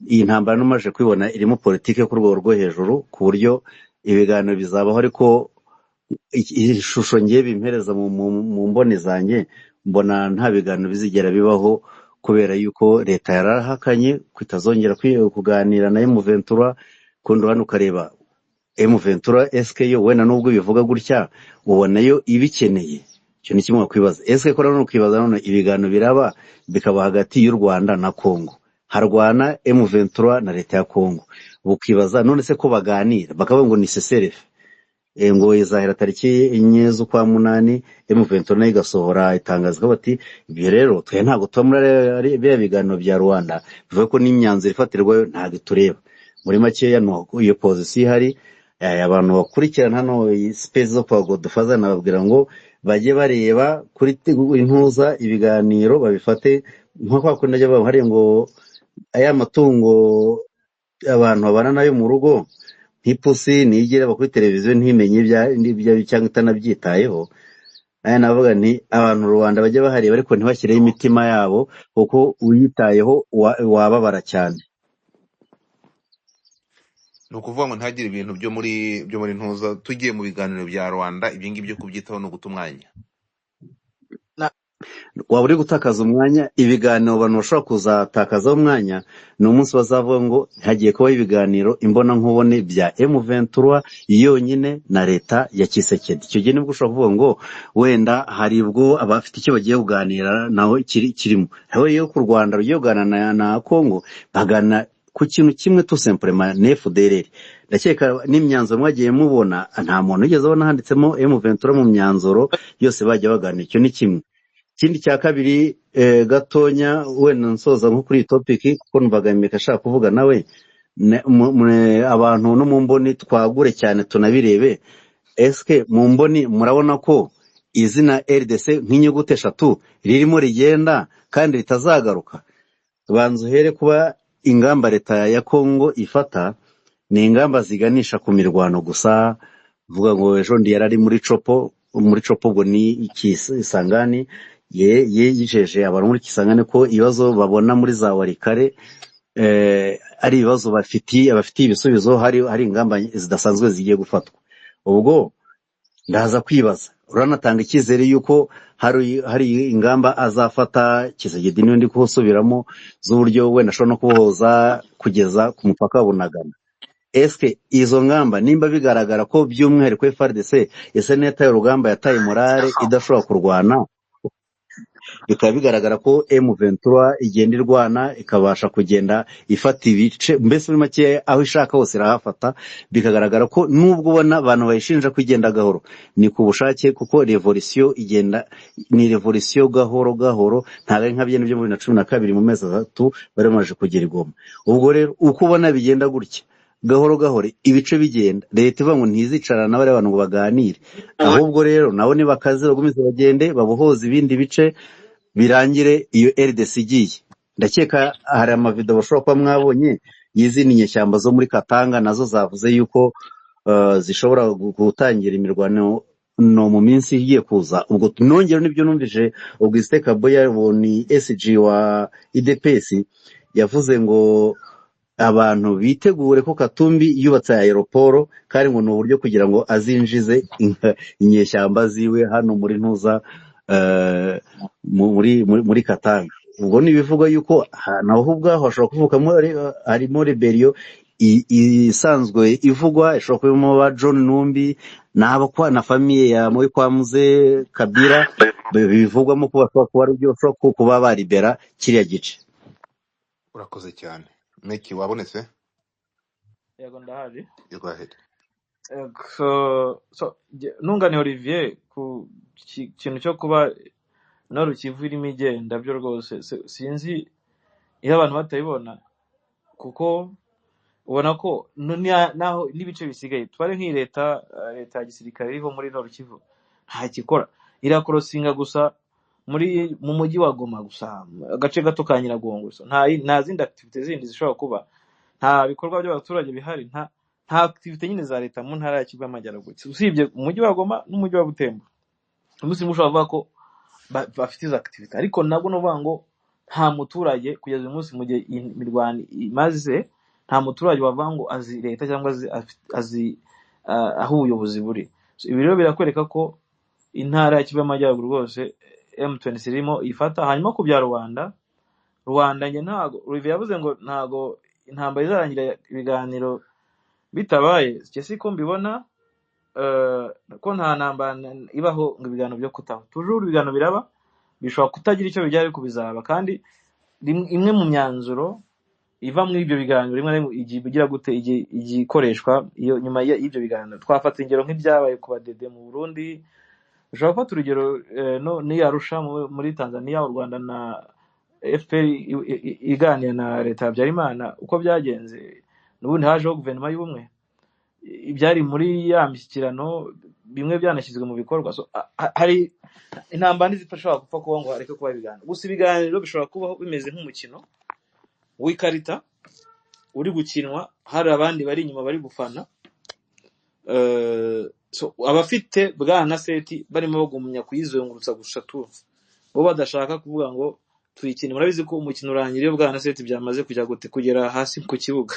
Iyi ntambara numaje kwibona irimo politike ku rwego rwo hejuru, ku buryo ibiganiro bizabaho, ariko ishusho ngiye bimpereza mu mboni zanjye, mbona nta biganiro bizigera bibaho, kubera yuko leta yarahakanye kwitazongera kuganira na M23. Kundi hano ukareba M23 eske yo wenda nubwo bivuga gutya ubona yo ibikeneye. Cyo ni kimwe wakwibaza, eske ko rano kwibaza none ibiganiro biraba bikaba hagati y'u Rwanda na Kongo, harwana M23 na leta ya Kongo, bukibaza none se ko baganira bakavuga ngo ni CCRF, ngo izahera tariki 4 z'ukwa munani, M23 nayo igasohora itangazo ko bati ibyo rero twe ntago tumura bya biganiro bya Rwanda, bivuga ko n'imyanzuro ifatirwayo ntago tureba. Muri makeya no iyo position ihari. Abantu bakurikirana hano space zo kwa Godfather nababwira ngo bajye bareba kuri intuza ibiganiro babifate nko kwa kundi ajya bahari ngo aya matungo abantu babana nayo mu rugo nk'ipusi nigera bakuri televiziyo ntimenye ibya cyangwa itanabyitayeho. Navuga nti abantu Rwanda bajye bahareba ariko ntibashyireho imitima yabo, kuko uyitayeho wababara cyane. Ni ukuvuga ngo ntagire ibintu byo muri ntuza tugiye mu biganiro bya Rwanda, ibyo ngibyo kubyitaho no guta umwanya. Waba uri gutakaza umwanya. Ibiganiro abantu bashobora kuzatakazaho umwanya ni umunsi bazavuga ngo hagiye kubaho ibiganiro imbona nkubone bya M23 yonyine na leta ya Kisekedi. Icyo gihe nibwo ushobora kuvuga ngo wenda hari ubwo abafite icyo bagiye kuganira naho kirimo. Aho yo ku Rwanda rugiye kuganira na Kongo bagana ku kintu kimwe tout simplement FDLR. Ndakeka n'imyanzuro mwagiye mubona nta muntu ugeze abona handitsemo M23 mu myanzuro yose bajya baganira. Icyo ni kimwe. Ikindi cya kabiri gatonya wenda nsoza nko kuri topic, kuko numvaga Meka ashaka kuvuga nawe abantu no mu mboni twagure cyane tunabirebe. Eske mu mboni murabona ko izina RDC nk'inyuguti 3 ririmo rigenda kandi ritazagaruka? Banzu here kuba ingamba leta ya Kongo ifata ni ingamba ziganisha ku mirwano gusa. Vuga ngo ejo ndi yarari muri Chopo ubwo ni Ikisangani yijeje abantu muri Kisangani ko ibibazo babona muri za Warikare ari ibibazo abafitiye ibisubizo, hari ingamba zidasanzwe zigiye gufatwa. Ubwo ndaza kwibaza uranatanga icyizere yuko hari ingamba azafata Kisegedi n'undi kuhosubiramo z'uburyo wenda ashobora no kubohoza kugeza ku mupaka wa Bunagana. Eske izo ngamba nimba bigaragara ko by'umwihariko FARDC ese neta y'urugamba yataye morale idashobora kurwana, bikaba bigaragara ko M23 igenda irwana ikabasha kugenda ifata ibice, mbese muri make aho ishaka hose irahafata, bikagaragara ko nubwo ubona abantu bayishinja kugenda gahoro ni ku bushake, kuko revolution igenda ni revolution gahoro gahoro, ntago ari nka byene byo mu 2012 mu mezi 3 bari bamaje kugera igoma. Ubwo rero uko ubona bigenda gutya gahoro gahoro ibice bigenda, leta ivuga ngo ntizicarana n'abari abantu ngo baganire, ahubwo rero nabo ni bakaze bagumize bagende babohoza ibindi bice birangire iyo RDC igiye. Ndakeka hari amavideo bashobora kuba mwabonye y'izindi nyeshyamba zo muri Katanga nazo zavuze yuko zishobora gutangira imirwano no mu minsi igiye kuza. Ubwo nongera nibyo numvije Auguste Kaboya ni SG wa IDPS yavuze ngo abantu bitegure ko Katumbi yubatse aeroport, kandi ngo no buryo kugira ngo azinjize inyeshyamba ziwe hano muri ntuza muri Katanga. Ubwo nibivuga yuko naho ubwaho hashobora kuvukamo harimo rebellion isanzwe ivugwa, ishobora kubamo ba John Numbi n'abakwa na famille ya muri kwa Muze Kabira, bivugwamo ko bashobora kuba ari byo kuba baribera kiriya gice. Urakoze cyane. Meki wabonetse? Yego ndahari. Go ahead. So nungane Olivier ku kintu cyo kuba Nord Kivu irimo igenda byo rwose sinzi iyo abantu batabibona, kuko ubona ko naho n'ibice bisigaye twari nk'iyi leta ya gisirikare iriho muri Nord Kivu nta gikora, irakorosinga gusa mu mujyi wa Goma gusa, agace gato ka Nyiragongo gusa, nta zindi activite zindi zishobora kuba, nta bikorwa by'abaturage bihari, nta activite nyine za leta mu ntara ya Kivu y'Amajyaruguru usibye umujyi wa Goma n'umujyi wa Butembo. Umunsi mushobora kuvuga ko bafite izo activite, ariko nabwo nuvuga ngo nta muturage kugeza uyu munsi mu gihe imirwano imaze, nta muturage wavuga ngo azi leta cyangwa azi aho ubuyobozi buri. Ibi rero birakwereka ko intara ya Kivu y'Amajyaruguru rwose M23 irimo ifata. Hanyuma ku bya Rwanda nge ntago Olivier yavuze ngo ntago intambara izarangira ibiganiro bitabaye, siko mbibona. Ko nta ntambara ibaho ngo ibiganiro byo kutaho, toujours ibiganiro biraba, bishobora kutagira icyo bijya ariko bizaba, kandi imwe mu myanzuro iva muri ibyo biganiro rimwe igira gute igikoreshwa iyo nyuma y'ibyo biganiro. Twafata ingero nk'ibyabaye ku badede mu Burundi, ushobora gufata urugero n'iyo Arusha muri Tanzania, u Rwanda na FPR iganira na leta ya Habyarimana uko byagenze, n'ubundi hajeho guverinoma y'ubumwe. Ibyari muri ya mishyikirano bimwe byanashyizwe mu bikorwa. Hari intambara zidashobora gupfa kuba ngo hareke kuba ibiganiro gusa. Ibiganiro bishobora kubaho bimeze nk'umukino w'ikarita uri gukinwa, hari abandi bari inyuma bari gufana, abafite bwana seti barimo bagumya kuyizengurutsa gusa tu, bo badashaka kuvuga ngo tuyikine. Murabizi ko umukino urangira iyo bwana seti byamaze kugera hasi ku kibuga.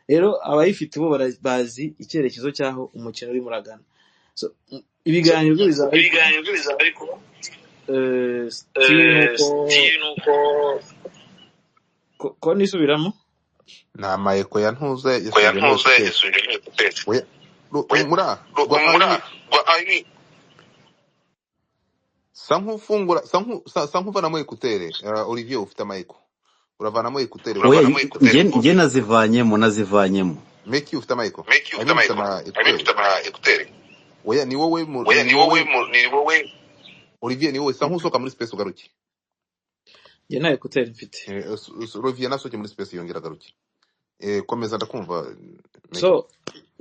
Rero abayifite bo bazi icyerekezo cyaho umukino uri muragana. Ibiganiro bizaba ariko ko nisubiramo ni amayeko ya ntuze sankuvanamo ekutere. Olivier ufite amayeko, uravanamo ekutere. Nge nazivanyemo Meki ufite amayeko, ekutere. Oya ni wowe Olivier, ni wowe sankusoka muri space ugaruke. Nge nta ekutere mfite. Olivier nasoke muri space yongera garuke. Komeza ndakumva.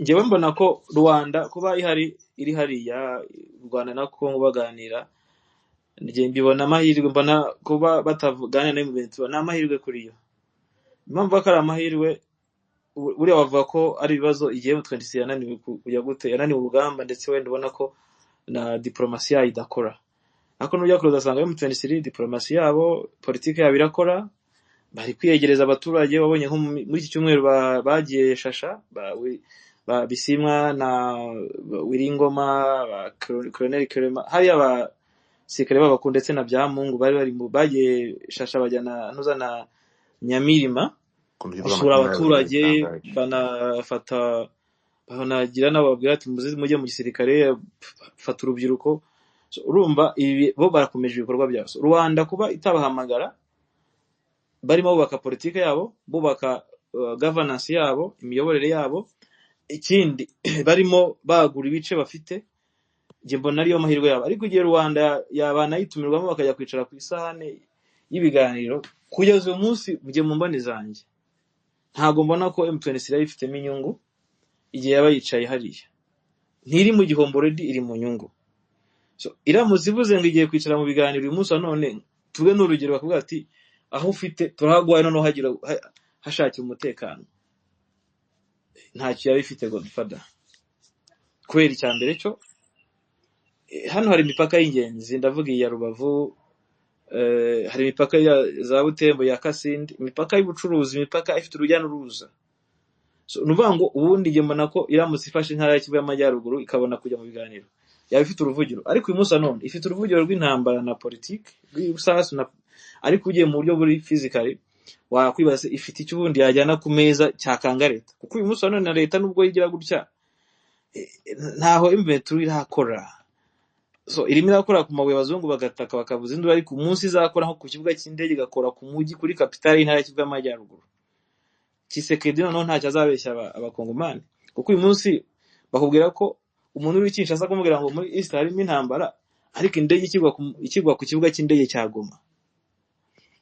Ngewe mbona ko Rwanda kuba iri hariya Rwanda na Kongo baganira, nge mbibona amahirwe. Mbona kuba batavugana na M23 ni amahirwe kuri yo. Impamvu ko ari amahirwe, buriya bavuga ko ari ibibazo igihe M23 yananiwe kujya gute, yananiwe urugamba, ndetse wenda ubona ko na diplomasi yayo idakora. Ariko n'ujya kuruza asanga M23 diplomasi yabo, politiki yabo irakora, bari kwiyegereza abaturage. Babonye nko muri iki cyumweru bagiye Shasha, Bisimwa na Wiringoma, Colonel Kerema, hari abasikare b'abakuru ndetse na Byamungu bari bagiye Shasha, bajyana na Nyamirima basura abaturage, banagira n'ababwira ati mujye mu gisirikare, fata urubyiruko. Urumva ibi bo barakomeje ibikorwa byabo. Rwanda kuba itabahamagara, barimo bubaka politiki yabo, bubaka governance yabo, imiyoborere yabo, ikindi barimo bagura ibice bafite, nge mbona ariyo mahirwe yabo. Ariko igihe Rwanda yabana yitumirwamo bakajya kwicara ku isahane y'ibiganiro, kugeza uyu munsi mujye mu mboni zanjye ntago mbona ko M23 ifitemo inyungu. Igihe yaba yicaye hariya ntiri mu gihombo, ready iri mu nyungu. Iramutse ivuze ngo igiye kwicara mu biganiro uyu munsi none, tuve n'urugero bakavuga ati aho ufite turahagwaye noneho hagira hashakira umutekano, ntacyo yaba ifite Godfather. Kubera icya mbere cyo hano hari imipaka y'ingenzi, ndavuga iya Rubavu, hari imipaka ya za Butembo, ya Kasindi, imipaka y'ubucuruzi, imipaka ifite urujya n'uruza. Nuvuga ngo ubundi nge mbona ko iramutse ifashe intara ya Kivu y'Amajyaruguru ikabona kujya mu biganiro, yaba ifite uruvugiro. Ariko uyu munsi none ifite uruvugiro rw'intambara na politiki rw'ubusasu, ariko ugiye mu buryo buri physically wakwibaza ifite icyo ubundi yajyana ku meza cyakanga leta. Kuko uyu munsi none na leta nubwo yigira gutya, ntaho M23 irakora. Irimo irakora ku mabuye abazungu bagataka bakavuza induru, ariko umunsi izakora nko ku kibuga cy'indege, igakora ku mujyi, kuri kapitali y'intara ya Kivu y'Amajyaruguru, Tshisekedi noneho ntacyo azabeshya abakongomani. Kuko uyu munsi bakubwira ko umuntu uri Kinshasa kumubwira ngo muri East harimo intambara, ariko indege ikigwa ku kibuga cy'indege cya Goma,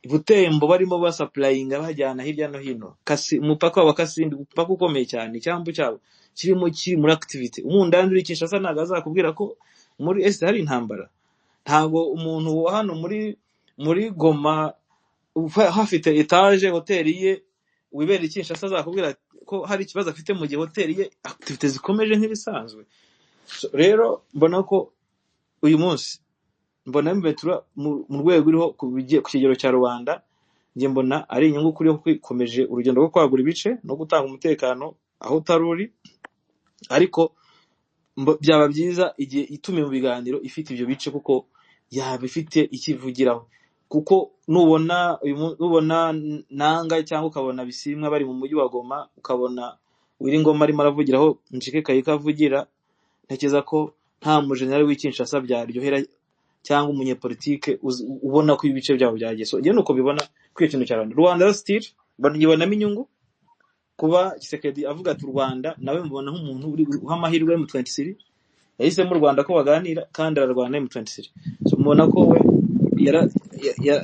Butembo barimo basapurayinga bajyana hirya no hino, umupaka wa Kasindi, umupaka ukomeye cyane, icyambu cyabo kiri muri activity. Umundandi uri Kinshasa ntabwo azakubwira ko muri Est hari intambara. Ntabwo umuntu wa hano muri Goma hafite etage hoteli ye wibera Kinshasa azakubwira ko hari ikibazo afite mu gihe hoteli ye activity zikomeje nk'ibisanzwe. Rero mbona ko uyu munsi mbona M23 mu rwego iriho ku kigero cya Rwanda, ngiye mbona ari inyungu kuri yo kwikomeje urugendo rwo kwagura ibice no gutanga umutekano aho utaruri, ariko byaba byiza igihe itumiye mu biganiro ifite ibyo bice, kuko yaba ifite ikivugiraho. Kuko nubona Nanga cyangwa ukabona Bisimwa bari mu mujyi wa Goma, ukabona Wiringoma arimo aravugiraho Njike Kayika avugira, ntekereza ko nta mujenerali w'Kinshasa byaryohera cyangwa umunyepolitike ubona ko ibice byabo byagiye. So njye nuko bibona kwiye kintu cya Rwanda still banibonamo inyungu kuba Tshisekedi avuga ati Rwanda nawe mubona nk'umuntu uri amahirwe mu 23 yahisemo u Rwanda ko baganira kandi ararwana mu 23. So mubona ko we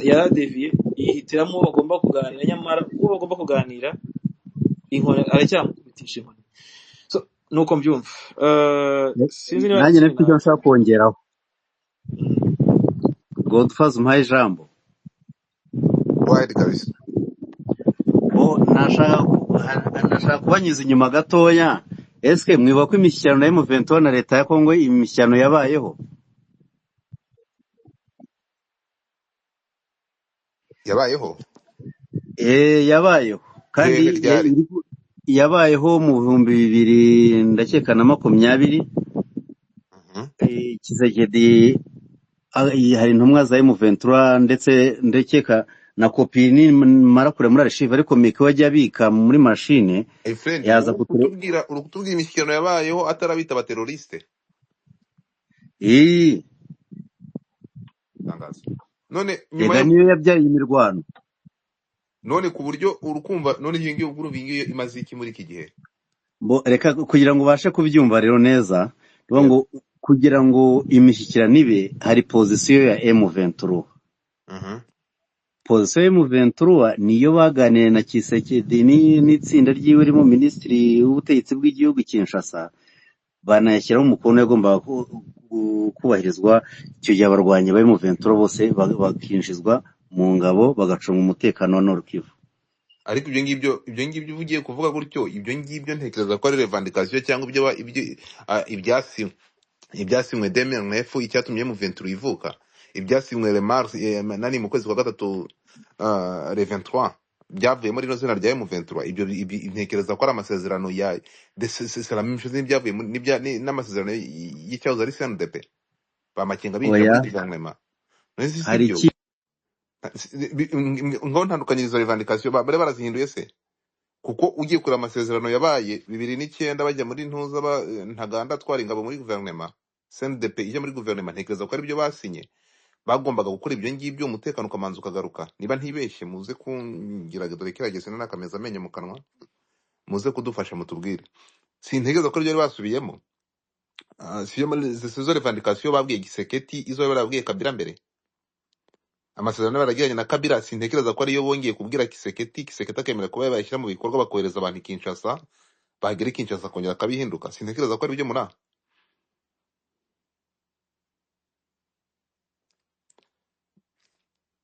yaradeviye yihitiramo bagomba kuganira, nyamara uwo bagomba kuganira inkoni aracyamukubitisha inkoni. So nuko mbyumva. Sinzi niba nanjye nafite icyo nshaka kongeraho. Godfather umpaye ijambo. wide kabisa. Nashaka kubanyuza inyuma gatoya. Eske mwibuka ko imishyikirano ya M23 na leta ya Kongo imishyikirano yabayeho? Yabayeho yabayeho kandi yabayeho mu 2020 ndakeka na 20. Tshisekedi hari intumwa za M23 ndetse ndekeka na kopi ni mara kure muri archive, ariko Mike wajya abika muri machine yaza kutubwira imishyikirano yabayeho atarabita abateroriste. Tangazo none nyuma niyo yabyaye imirwano, none ku buryo urukumva none iyo ngiyo imaze iki muri iki gihe. Reka kugira ngo ubashe kubyumva rero neza, ngo kugira ngo imishyikirano ibe hari position ya M23. Position ya M23 niyo baganiriye na Tshisekedi n'itsinda ryiwe rimo Minisitiri w'ubutegetsi bw'igihugu Kinshasa, banayashyiraho umukono yagomba kubahirizwa. Icyo gihe abarwanyi ba M23 bose bakinjizwa mu ngabo bagacunga umutekano wa Nord Kivu. Ariko ibyo ngibyo ugiye kuvuga gutyo, ibyo ngibyo ntekereza ko ari revendication cyangwa ibyasinywe DMRF icyatumye M23 ivuka, ibyasinywe le mars nani mu kwezi kwa gatatu le 23 byavuye muri zina rya M23. Ibyo ntekereza ko ari amasezerano ya c'est la même chose n'ibyavuye n'amasezerano y'icyahoze ari CNDP bamakenga binjira muri gouvernement. Hari ngo ntandukanyirizo revendication bare barazihinduye se, kuko ugiye kura amasezerano yabaye 2009 bajya muri ntuza ntaganda twara ingabo muri gouvernement, CNDP ije muri gouvernement. Ntekereza ko ari byo basinye, bagombaga gukora ibyo ngibyo umutekano ukamanza ukagaruka. Niba ntibeshye muze kungira dore kiragese n'akameza amenye mu kanwa, muze kudufasha mutubwire. Sintegereza ko byo basubiyemo. Siyo muri zo revendication babwiye Tshisekedi izo barabwiye Kabila mbere. Amasezerano baragiranye na Kabila, sintekereza ko ariyo bongeye kubwira Tshisekedi akemera kuba yabashyira mu bikorwa bakohereza abantu Kinshasa, bagera Kinshasa kongera kabihinduka. Sintekereza ko ari byo muri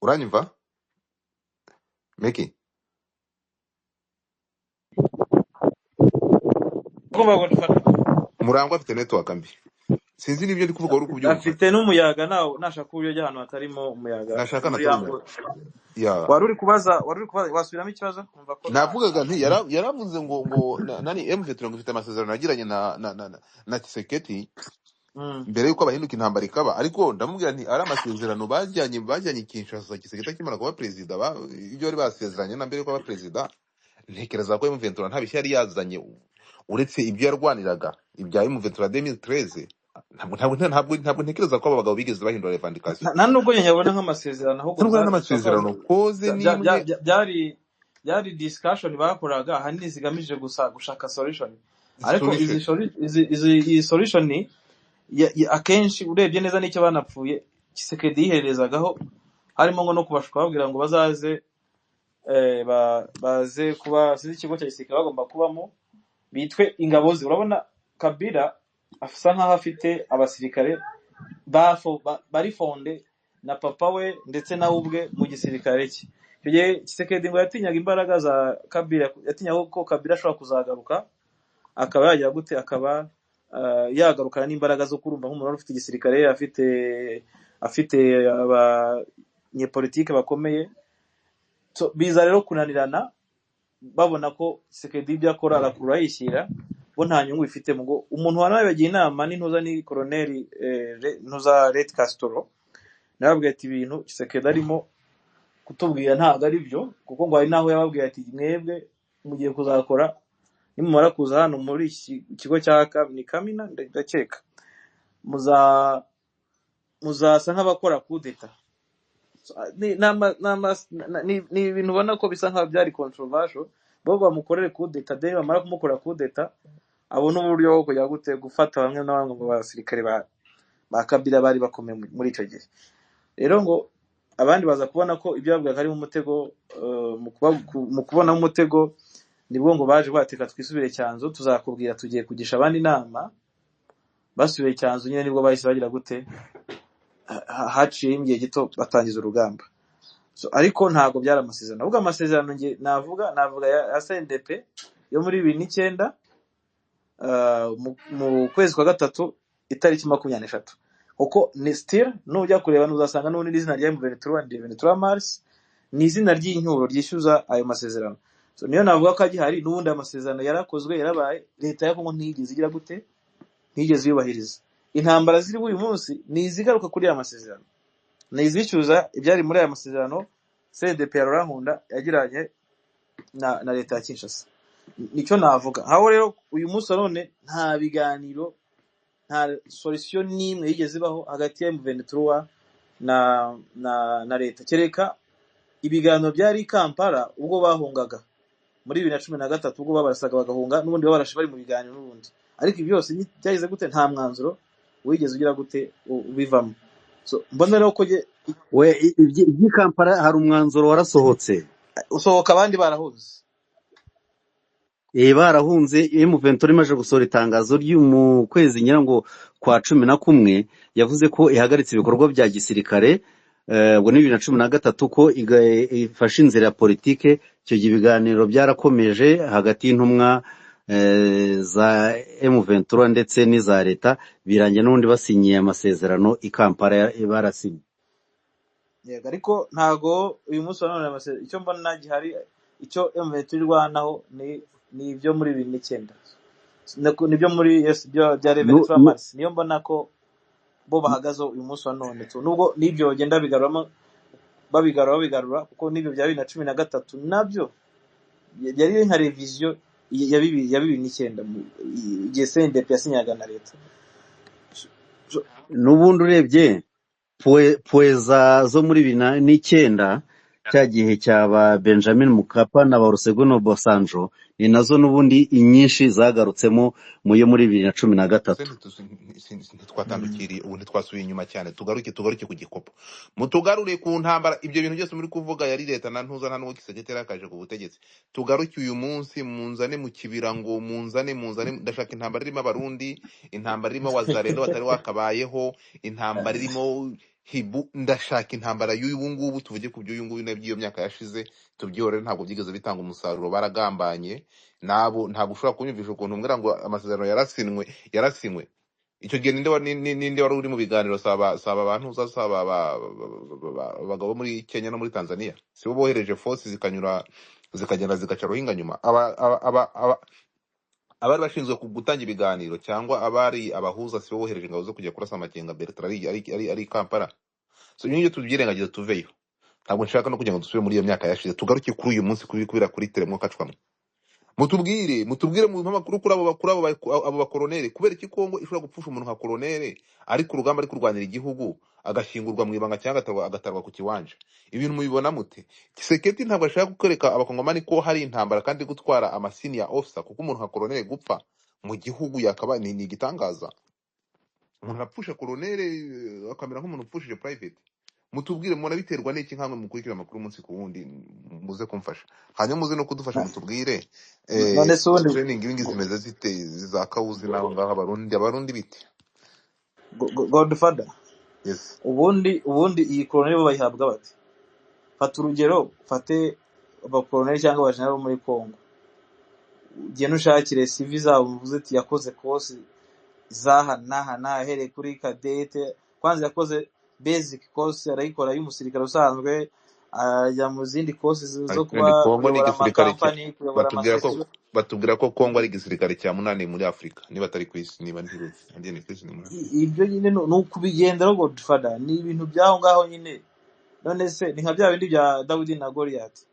uranyumva Meki? Murangwa afite network mbi, sinzi nibyo ndi kuvuga uri kubyumva. Afite n'umuyaga nawo, nashaka uburyo jya ahantu hatarimo umuyaga. Nashaka natari wari uri kubaza wasubiramo ikibazo. Navugaga nti yaravuze ngo nani M23 ngo ifite amasezerano yagiranye na Tshisekedi mbere yuko abahinduka intambara ikaba, ariko ndamubwira nti ari amasezerano bajyanye Kinshasa Tshisekedi akimara kuba president, ibyo bari basezeranye na mbere yuko aba president. Ntekereza ko M23 nta bishya yari yazanye uretse ibyo yarwaniraga ibya M23 2013. Ntabwo ntekereza ko aba bagabo bigeze bahindura revendication. Nta nubwo nyabona nk'amasezerano, ahubwo n'amasezerano koze nimwe byari discussion bakoraga hanini zigamije gushaka solution. Ariko izi solution akenshi urebye neza n'icyo banapfuye Tshisekedi yiherezagaho harimo ngo no kubashuka babwira ngo bazaze baze kuba sinzi ikigo cya gisirikare bagomba kubamo bitwe ingabo ze. Urabona Kabila asa nkaho afite abasirikare bari fonde na papa we ndetse nawe ubwe mu gisirikare cye. Icyo gihe Tshisekedi ngo yatinyaga imbaraga za Kabila, yatinyaga ko Kabila ashobora kuzagaruka akaba yagira gute, akaba yagarukana n'imbaraga zo kurumva nk'umuntu ufite igisirikare, afite abanyepolitike bakomeye. So, biza rero kunanirana babona ko Tshisekedi ibyo akora arakura yishyira bo nta nyungu ifite ngo umuntu wanabagiye inama n'intuza ni Colonel ntuza Red Castro nababwiye ati ibintu Tshisekedi arimo kutubwira ntabwo ari byo, kuko ngo hari naho yababwiye ati mwebwe mugiye kuzakora nimumara kuza hano muri ikigo cya Kamina ndakeka muzasa nk'abakora kudeta. Ni ibintu ubona ko bisa nkaho byari controversial, bo bamukorere kudeta de bamara kumukora kudeta abona uburyo bwo kujya gute gufata bamwe na bamwe mu basirikare ba Kabila bari bakomeye muri icyo gihe. Rero ngo abandi baza kubona ko ibyo babwaga ari umutego, mu kubona umutego nibwo ngo baje bateka twisubire Cyanzu tuzakubwira tugiye kugisha abandi inama. Basubiye Cyanzu nyine nibwo bahise bagira gute haciye igihe gito batangiza urugamba. So, ariko ntago byari amasezerano, ahubwo amasezerano nge navuga ya CNDP yo muri 2009 mu kwezi kwa gatatu itariki 23, uko ni still nujya kureba nuzasanga n'ubundi n'izina rya M23 Mars ni izina ry'inyuro ryishyuza ayo masezerano. So niyo navuga ko agihari n'ubundi amasezerano yarakozwe yarabaye, leta ya Kongo ntigeze igira gute, ntigeze yubahiriza. Intambara ziri uyu munsi ni izigaruka kuri aya masezerano, ni izishyuza ibyari muri aya masezerano CNDP ya Rurankunda yagiranye na leta ya Kinshasa. Nicyo navuga. Haho rero uyu munsi none nta biganiro, nta solution nimwe yigeze ibaho hagati ya M23 na leta, kereka ibiganiro byari Kampala ubwo bahungaga muri 2013 ubwo babarasaga bagahunga n'ubundi babarashe bari mu biganiro n'ubundi, ariko ibyo byose byageze gute nta mwanzuro wigeze ugira gute ubivamo. So mbona rero ko we iby'i Kampala hari umwanzuro warasohotse usohoka abandi barahunze. Barahunze. M23 imaze gusohora itangazo mu kwezi nyirango kwa 11 yavuze ko ihagaritse ibikorwa bya gisirikare ubwo ni 2013 ko ifashe inzira ya politike. Icyo gihe ibiganiro byarakomeje hagati y'intumwa za M23 ndetse n'iza leta, birangiye n'undi basinyiye amasezerano i Kampala barasinye. Yego, ariko ntago uyu munsi none amasezerano icyo mbona gihari, icyo M23 rwanaho ni ibyo muri 2009 nibyo muri bya Revenue Mars, niyo mbona ko bo bahagaze uyu munsi none. Nubwo nibyo bagenda babigarura kuko nibyo bya 2013 nabyo yari nka revision ya 2009 igihe CNDP yasinyaga na leta. N'ubundi urebye poeza zo muri 2009 cya gihe cyaba Benjamin Mkapa na Olusegun Obasanjo ni nazo n'ubundi inyinshi zagarutsemo muyo muri 2013. Twatandukiriye ubu ntitwasubiye inyuma cyane, tugaruke ku gikopo, mutugarure ku ntambara. Ibyo bintu byose muri kuvuga yari leta na ntuza nta n'uwo Kisegete yarakaje ku butegetsi. Tugaruke uyu munsi, munzane mu kibira ngo munzane ndashaka intambara irimo abarundi, intambara irimo wazarendo batari wakabayeho, intambara irimo hibu, ndashaka intambara y'uyu ngubu. Tuvuge ku by'uyu ngubu n'iyo myaka yashize tubyihorere, ntabwo byigeze bitanga umusaruro, baragambanye nabo. Ntabwo ushobora kunyumvisha ukuntu mbwira ngo amasezerano yarasinywe. Icyo gihe ninde wari uri mu biganiro? Saba abantu saba abagabo muri Kenya no muri Tanzania, sibo bohereje force zikagenda zigaca Rohingya nyuma. Abari bashinzwe gutanga ibiganiro cyangwa abari abahuza sibo bohereje ingabo zo kujya kurasa Makenga Bertrand ari Kampala. So ibyo tubyirengagiza tuveyo, ntabwo nshaka no kugira ngo dusubire muri iyo myaka yashize. Tugaruke kuri uyu munsi kubira kuri teremo kacwamo. Mutubwire mu mpamakuru kuri abo bakoronere, kubera iki Kongo ishobora gupfusha umuntu nka koronere ariko urugamba ari kurwanira igihugu agashingurwa mu ibanga cyangwa agatarwa ku kiwanja. Ibintu mubibona mute? Tshisekedi ntabwo ashaka kwereka abakongomani ko hari intambara kandi gutwara amasenior officer, kuko umuntu nka koronere gupfa mu gihugu yakaba ni igitangaza. umuntu apfusha koloneli akamera nk'umuntu upfushije private. Mutubwire mubona biterwa n'iki nkamwe mukurikira amakuru umunsi ku wundi, muze kumfasha, hanyuma muze no kudufasha Na- mutubwire none se ubundi training ibingi zimeze zite za kawuzi naho ngaho abarundi bite? Godfather, Yes. ubundi iyi koloneli bo bayihabwa bate? Fata urugero, fate abakoloneli cyangwa abajenerali bo muri Congo, ugenda ushakire CV zabo, muvuze ati yakoze kosi zaha naha naha, ahereye kuri kadete, kwanza yakoze basic course arayikora y'umusirikare usanzwe, ajya mu zindi course zo Ni kuba Kongo ni kuyobora igisirikare amakampani, kuyobora batubwira ko amasosiyete. batubwira ko Kongo ari igisirikare cya munani muri Afurika, niba atari ku isi, niba ntiruzi nanjye ni ku isi, ni muri Afurika. Ibyo nyine ni ukubigenderaho Godfather, ni ibintu by'aho ngaho nyine. None se ni nka bya bindi bya Dawidi na Goliyati.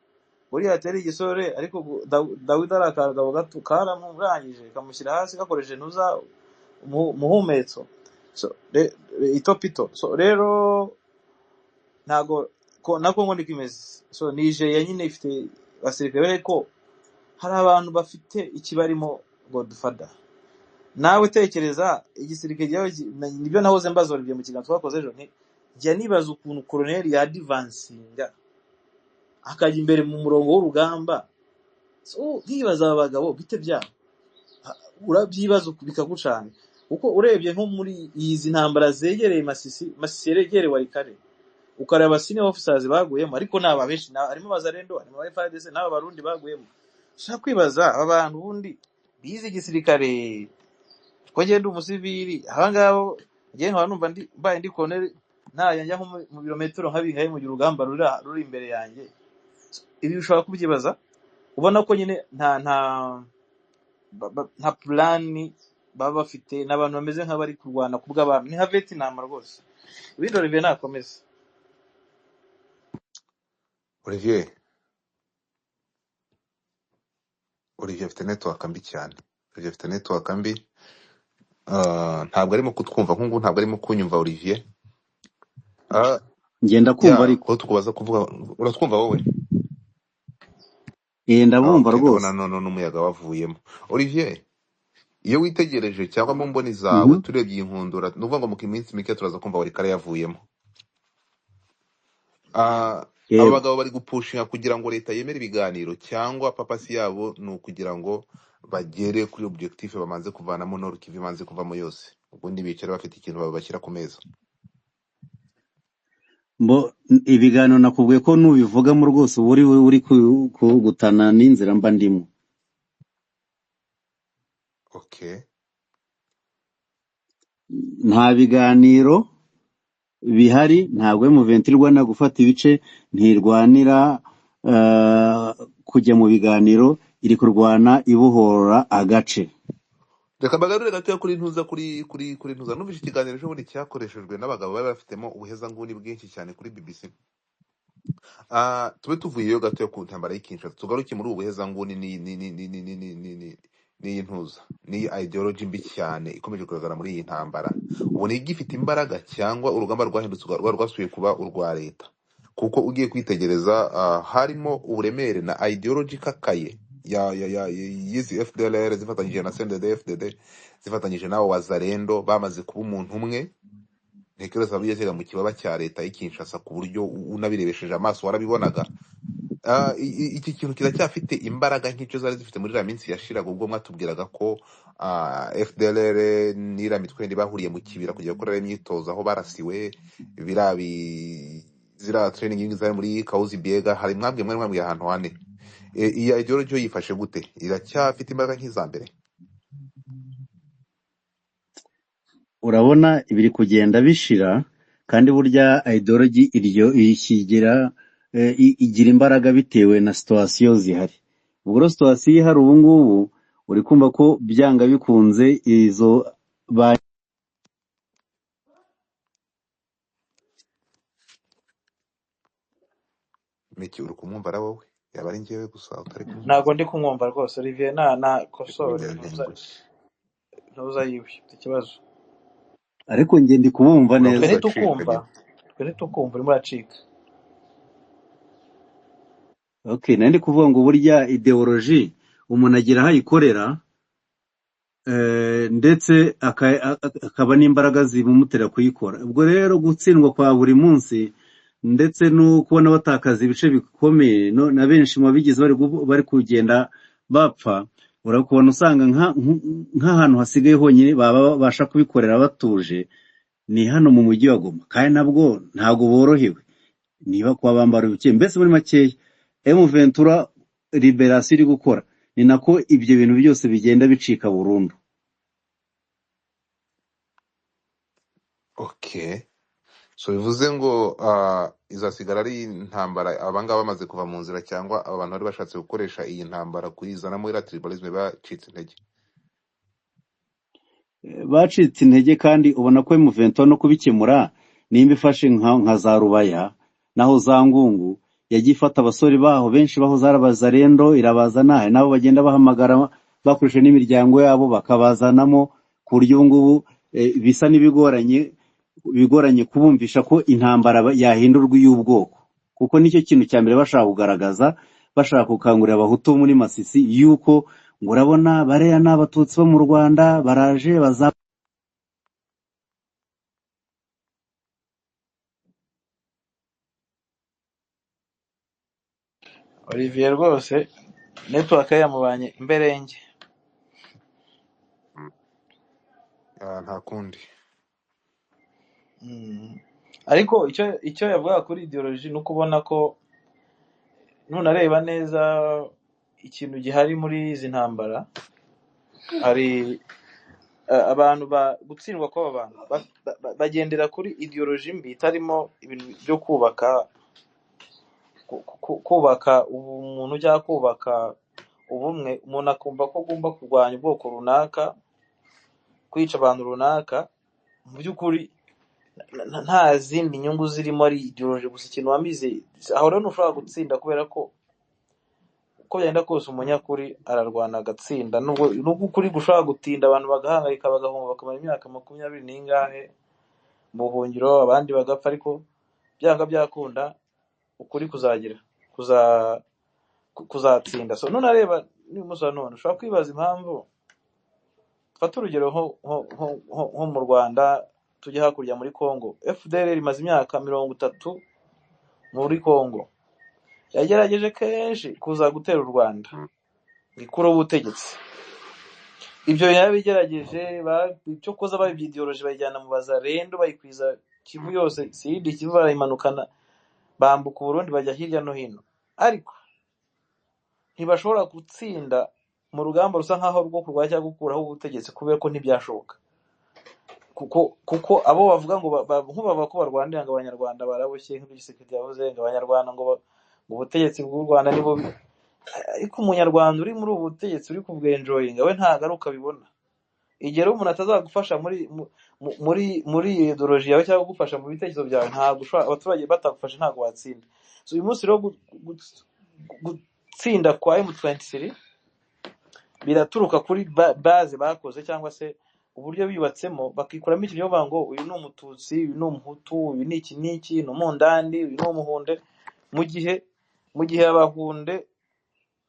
Goliyati yari igisore, ariko Dawidi ari akagabo gato, karamurangije kamushyira hasi gakoresheje ntuza muhumetso, so itopito. So rero ntago na Kongo ndiko imeze. So Nigeria nyine ifite abasirikare, ko hari abantu bafite ikibarimo Godfather. Nawe tekereza igisirikare cyawe, nibyo nahoze mbaza Olivier mu kiganiro twakoze ejo, njya nibaza ukuntu koloneli ya advancinga akajya imbere mu murongo w'urugamba. So nkibaza aba bagabo bite byabo, urabyibaza bikagucana, kuko urebye nko muri izi ntambara zegereye Masisi yegereye Walikale, ukareba senior officers baguyemo, ariko naba benshi harimo abazarendo, harimo FARDC n'aba barundi baguyemo. Shaka kwibaza aba bantu ubundi bize igisirikare, ko ngenda umusivili abangabo, ngiye nkaba numva mbaye ndi koloneli ntajya njya nko mu birometero nka bingahe mu gihe urugamba ruri imbere yanjye. Ibi ushobora kubyibaza, ubona ko nyine nta plani baba bafite, n'abantu bameze nk'abari kurwana ku bw'abantu, ni nka Vietnam rwose. Ibindi Olivier nakomeza. Olivier afite network mbi cyane. Olivier afite network mbi, ntabwo arimo kutwumva nk'ubu, ntabwo arimo kunyumva Olivier. ngenda kumva ariko ko tukubaza kuvuga, uratwumva wowe? ndabumva Okay, rwose. ndabona n'umuyaga wavuyemo. Olivier, iyo witegereje cyangwa mu mboni zawe turebye iyi nkundura, nuvuga ngo mu minsi mike turaza kumva Walikale yavuyemo. Aba Yego. bagabo bari gupushinga kugira ngo leta yemere ibiganiro, cyangwa papasi yabo ni ukugira ngo bagere kuri objectif bamanze kuvanamo Nord Kivu imanze kuvamo yose, ubundi bicara bafite ikintu babashyira ku meza. Ibiganiro nakubwiye ko nubivugamo rwose uba uri gutana n'inzira mba ndimo. Okay. Nta biganiro bihari, ntabwo M23 irwanira gufata ibice, ntirwanira kujya mu biganiro, iri kurwana ibohora agace. Reka mbagarure gatoya kuri ntuza numvise ikiganiro ejo bundi cyakoreshejwe n'abagabo bari bafitemo ubuhezanguni bwinshi cyane kuri BBC. Tube tuvuyeyo gatoya ku ntambara y'Kinshasa, tugaruke muri ubu buhezanguni n'iyi ntuza, n'iyi ideology mbi cyane ikomeje kugaragara muri iyi ntambara. Ubu ni igifite imbaraga cyangwa urugamba rwahindutse rwasubiye kuba urwa leta? Kuko ugiye kwitegereza harimo uburemere na ideology kakaye yizi FDLR zifatanyije na CNDD-FDD zifatanyije n'abo wazarendo, bamaze kuba umuntu umwe. Ntekereza bigeze mu kibaba cya leta y'Kinshasa ku buryo unabirebesheje amaso warabibonaga. Iki kintu kiracyafite imbaraga nk'icyo zari zifite muri la minsi yashiraga, ubwo mwatubwiraga ko FDLR n'ira mitwende bahuriye mu kibira kujya gukora imyitozo aho barasiwe zira training zari muri Kauzi Biega. Hari mwambwe ahantu hane. Iyi ideology yifashe gute? Iracyafite imbaraga nk'iza mbere? Urabona ibiri kugenda bishira, kandi burya ideology igira imbaraga bitewe na situation zihari. Ubwo situation ihari ubu ngubu uri kumva ko byanga bikunze izo Miki uri kumwumva ara wowe? Yaba ari njyewe gusa utari kumwumva? Ntabwo ndi kumwumva rwose Olivier, na kosore ntuza yiwe ikibazo. ariko nge ndi kubumva neza. Twe ntitukumva urimo uracika. Okay, nandi kuvuga ngo burya ideology umuntu agira aho ayikorera, ndetse akaba n'imbaraga zimumutera kuyikora. Ubwo rero gutsindwa kwa buri munsi ndetse no kubona batakaza ibice bikomeye na benshi mu babigize bari kugenda bapfa, urakubona usanga nk'ahantu hasigaye honyine babasha kubikorera batuje ni hano mu mujyi wa Goma, kandi nabwo ntabwo borohewe niba kuba bambara ubuke. Mbese muri makeya M23 liberation iri gukora ni nako ibyo bintu byose bigenda bicika burundu. Okay, so bivuze ngo izasigara ari intambara abangaba bamaze kuva mu nzira, cyangwa abantu bari bashatse gukoresha iyi ntambara kuyizanamo iriya tribalisme bacitse intege? Bacitse intege, kandi ubona ko M23 no kubikemura nimba ifashe nka za Rubaya naho za Ngungu yagiye ifata abasore baho benshi baho zarabazarendo irabazana nabo bagenda bahamagara bakoresha n'imiryango yabo bakabazanamo ku buryo ngubu bisa n'ibigoranye kubumvisha ko intambara yahindurwa y'ubwoko, kuko nicyo kintu cya mbere bashaka kugaragaza, bashaka gukangurira abahutu muri Masisi yuko ngo urabona bariya n'abatutsi bo mu Rwanda baraje Olivier rwose network yamubanye imberenge. Nta kundi. Ariko icyo yavuga kuri ideology no kubona ko nunareba neza ikintu gihari muri izi ntambara, hari abantu gutsindwa kw'aba bantu bagendera kuri ideology mbi itarimo ibintu byo kubaka umuntu cyangwa kubaka ubumwe. Umuntu akumva ko agomba kurwanya ubwoko runaka, kwica abantu runaka, mu by'ukuri nta zindi nyungu zirimo, ari ideology gusa ikintu wamize. Aho rero ntushobora gutsinda, kubera ko uko byagenda kose umunyakuri ararwana agatsinda. Nubwo ukuri gushobora gutinda, abantu bagahangayika bagahunga bakamara imyaka 20 n'ingahe mu buhungiro, abandi bagapfa, ariko byanga byakunda ukuri kuzatsinda. So none areba ni musa none ushobora kwibaza impamvu. Fata urugero nko mu Rwanda, tujya hakurya muri Kongo, FDLR imaze imyaka 30 muri Kongo, yagerageje kenshi kuza gutera u Rwanda ikura ubutegetsi. Ibyo yabigerageje cyo koza babideology bayijyana mu bazarendo, bayikwiza Kivu yose, sidi Kivu barayimanukana, bambuka Burundi bajya hirya no hino, ariko ntibashobora gutsinda mu rugamba rusa nkaho rwo kurwanya cyangwa gukuraho ubutegetsi, kubera ko ntibyashoboka. Kuko abo bavuga ngo nk'ubava ko barwanira ngo abanyarwanda baraboshye, nk'igisekirite yavuze ngo abanyarwanda ngo ubutegetsi bw'u Rwanda nibo, ariko umunyarwanda uri muri ubu butegetsi uri kubwenjoyinga we ntagaruka bibona. Igihe umuntu atazagufasha muri ideology yawe cyangwa gufasha mu bitekerezo byawe, ntabwo ushobora, abaturage batagufasha ntabwo watsinda. So uyu munsi rero gutsinda kwa M23 biraturuka kuri base bakoze, cyangwa se uburyo bibatsemo, bakikuramo ikintu bavuga ngo uyu ni umututsi, uyu ni umuhutu, uyu ni iki n'iki, ni umundandi, uyu ni umuhunde. Mu gihe abahunde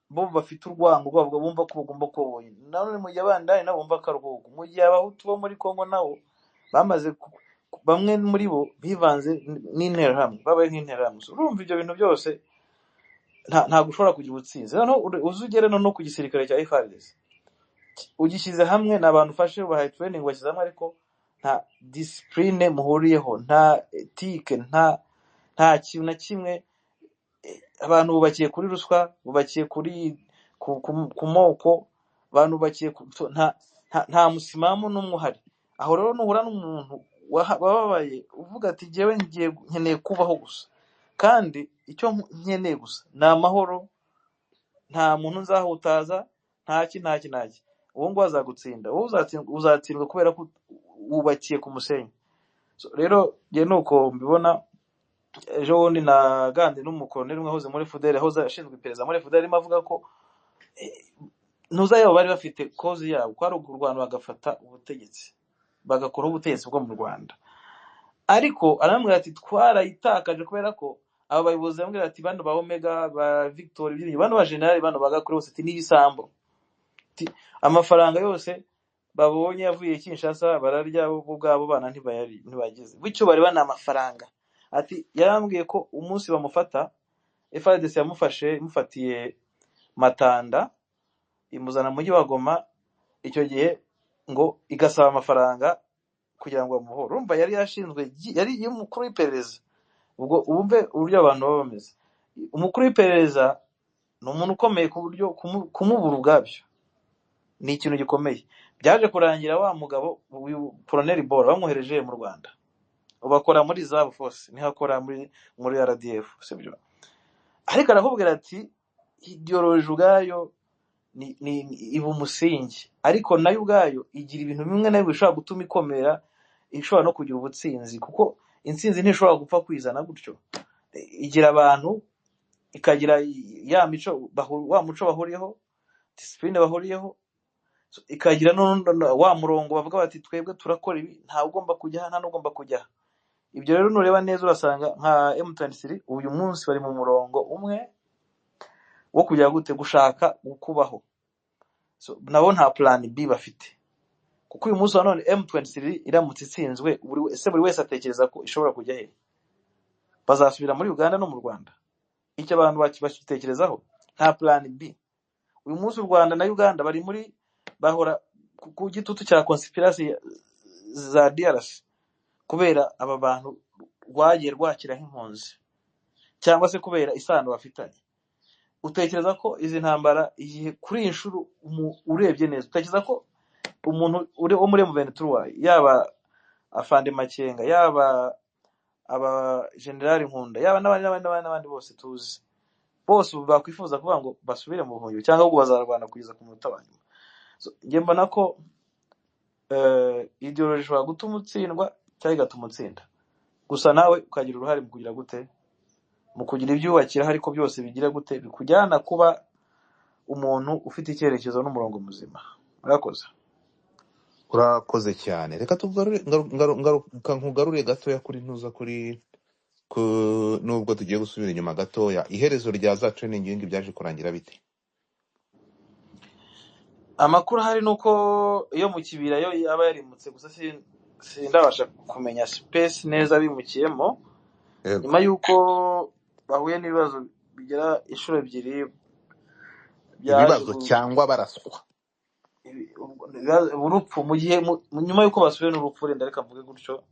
bo bafite urwango rwabo, bumva ko bagomba kuboye, none mu gihe abandani nabo bumva karuhugo. Mu gihe abahutu bo muri Kongo nabo bamaze, bamwe muri bo bivanze n'interahamwe, babaye nk'interahamwe. Urumva ibyo bintu byose nta gushobora kugira ubutsinzi. Noneho uzugere no ku gisirikare cya FARDC, ugishyize hamwe n'abantu ufashe bahaye training bashyize hamwe, ariko nta discipline muhuriyeho, nta ethique, nta kintu na kimwe. Abantu bubakiye kuri ruswa, bubakiye kuri ku moko, abantu bubakiye nta musimamo n'umwe uhari. Aho rero nuhura n'umuntu wababaye uvuga ati jewe nkeneye kubaho gusa, kandi icyo nkeneye gusa ni amahoro, nta muntu nzahutaza, ntaki, uwo ngo azagutsinda, wowe uzatsindwa kubera ko wubakiye ku musenyi. So rero je nuko mbibona. Ejo bundi nagandi n'umukoloneli umwe wahoze muri FDLR, yahoze ashinzwe iperereza muri FDLR, arimo avuga ko ntuzayabo bari bafite kozi yabo ko ari urwanda bagafata ubutegetsi, bagakora ubutegetsi bwo mu Rwanda, ariko aramubwira ati twarayitakaje kubera ko aba bayobozi bamubwira ati bano ba Omega, ba Victor, bano ba General, bano bagakora bose ati n'ibisambo, amafaranga yose babonye yavuye Kinshasa bararya bo ubwabo bana ntibagize bityo bari bana amafaranga. Ati yarambwiye ko umunsi bamufata FARDC imufatiye Matanda imuzana mu mujyi wa Goma, icyo gihe ngo igasaba amafaranga kugira ngo bamuhore. Urumva yari yashinzwe yari umukuru w'iperereza. Ubwo ubumve uburyo abantu baba bameze. Umukuru w'iperereza ni umuntu ukomeye ku buryo kumubura ubwabyo ni ikintu gikomeye. Byaje kurangira wa mugabo Colonel Bora bamwohereje mu Rwanda, ubakora muri Reserve Force, niho akora muri RDF, sibyo? Ariko arakubwira ati ideology ubwayo ni iba umusingi, ariko nayo ubwayo igira ibintu bimwe na bimwe bishobora gutuma ikomera, ishobora no kugira ubutsinzi, kuko intsinzi ntishobora gupfa kwizana gutyo. Igira abantu, ikagira ya mico wa muco bahuriyeho, discipline bahuriyeho, ikagira wa murongo bavuga bati twebwe turakora ibi, nta ugomba kujya nta n'ugomba kujya. Ibyo rero nureba neza urasanga nka M23 uyu munsi bari mu murongo umwe wo kujya gute gushaka gukubaho. So nabo nta plan B bafite, kuko uyu munsi none M23 iramutse itsinzwe buri wese atekereza ko ishobora kujya he. Bazasubira muri Uganda no mu Rwanda. Icyo abantu bakitekerezaho nta plan B. Uyu munsi u Rwanda na Uganda bari muri bahora ku gitutu cya conspiracy za DRC kubera aba bantu rwagiye rwakira nk'impunzi, cyangwa se kubera isano bafitanye. Utekereza ko izi ntambara igihe kuri inshuro urebye neza, utekereza ko umuntu uri wo muri M23 yaba Afande Makenga, yaba aba General Nkunda, yaba n'abandi bose tuzi, bose bakwifuza kuvuga ngo basubire mu buhungiro cyangwa ngo bazarwana kugeza ku munota wa nyuma? So nge mbona ko ideology ishobora gutuma utsindwa cyangwa igatuma utsinda, gusa nawe ukagira uruhare mu kugira gute, mu kugira ibyubakira, ariko byose bigira gute bikujyana kuba umuntu ufite icyerekezo n'umurongo muzima. Murakoze. urakoze cyane. Reka nkugarure gatoya kuri ntuza kuri nubwo tugiye gusubira inyuma gatoya, iherezo rya za training yindi byaje kurangira bite? Amakuru hari nuko iyo mu kibira yo aba yarimutse, gusa sindabasha kumenya space neza bimukiyemo, nyuma yuko bahuye n'ibibazo bigera inshuro ebyiri Ibibazo cyangwa baraswa urupfu mu gihe nyuma yuko basubiye n'urupfu, renda reka mvuge gutyo,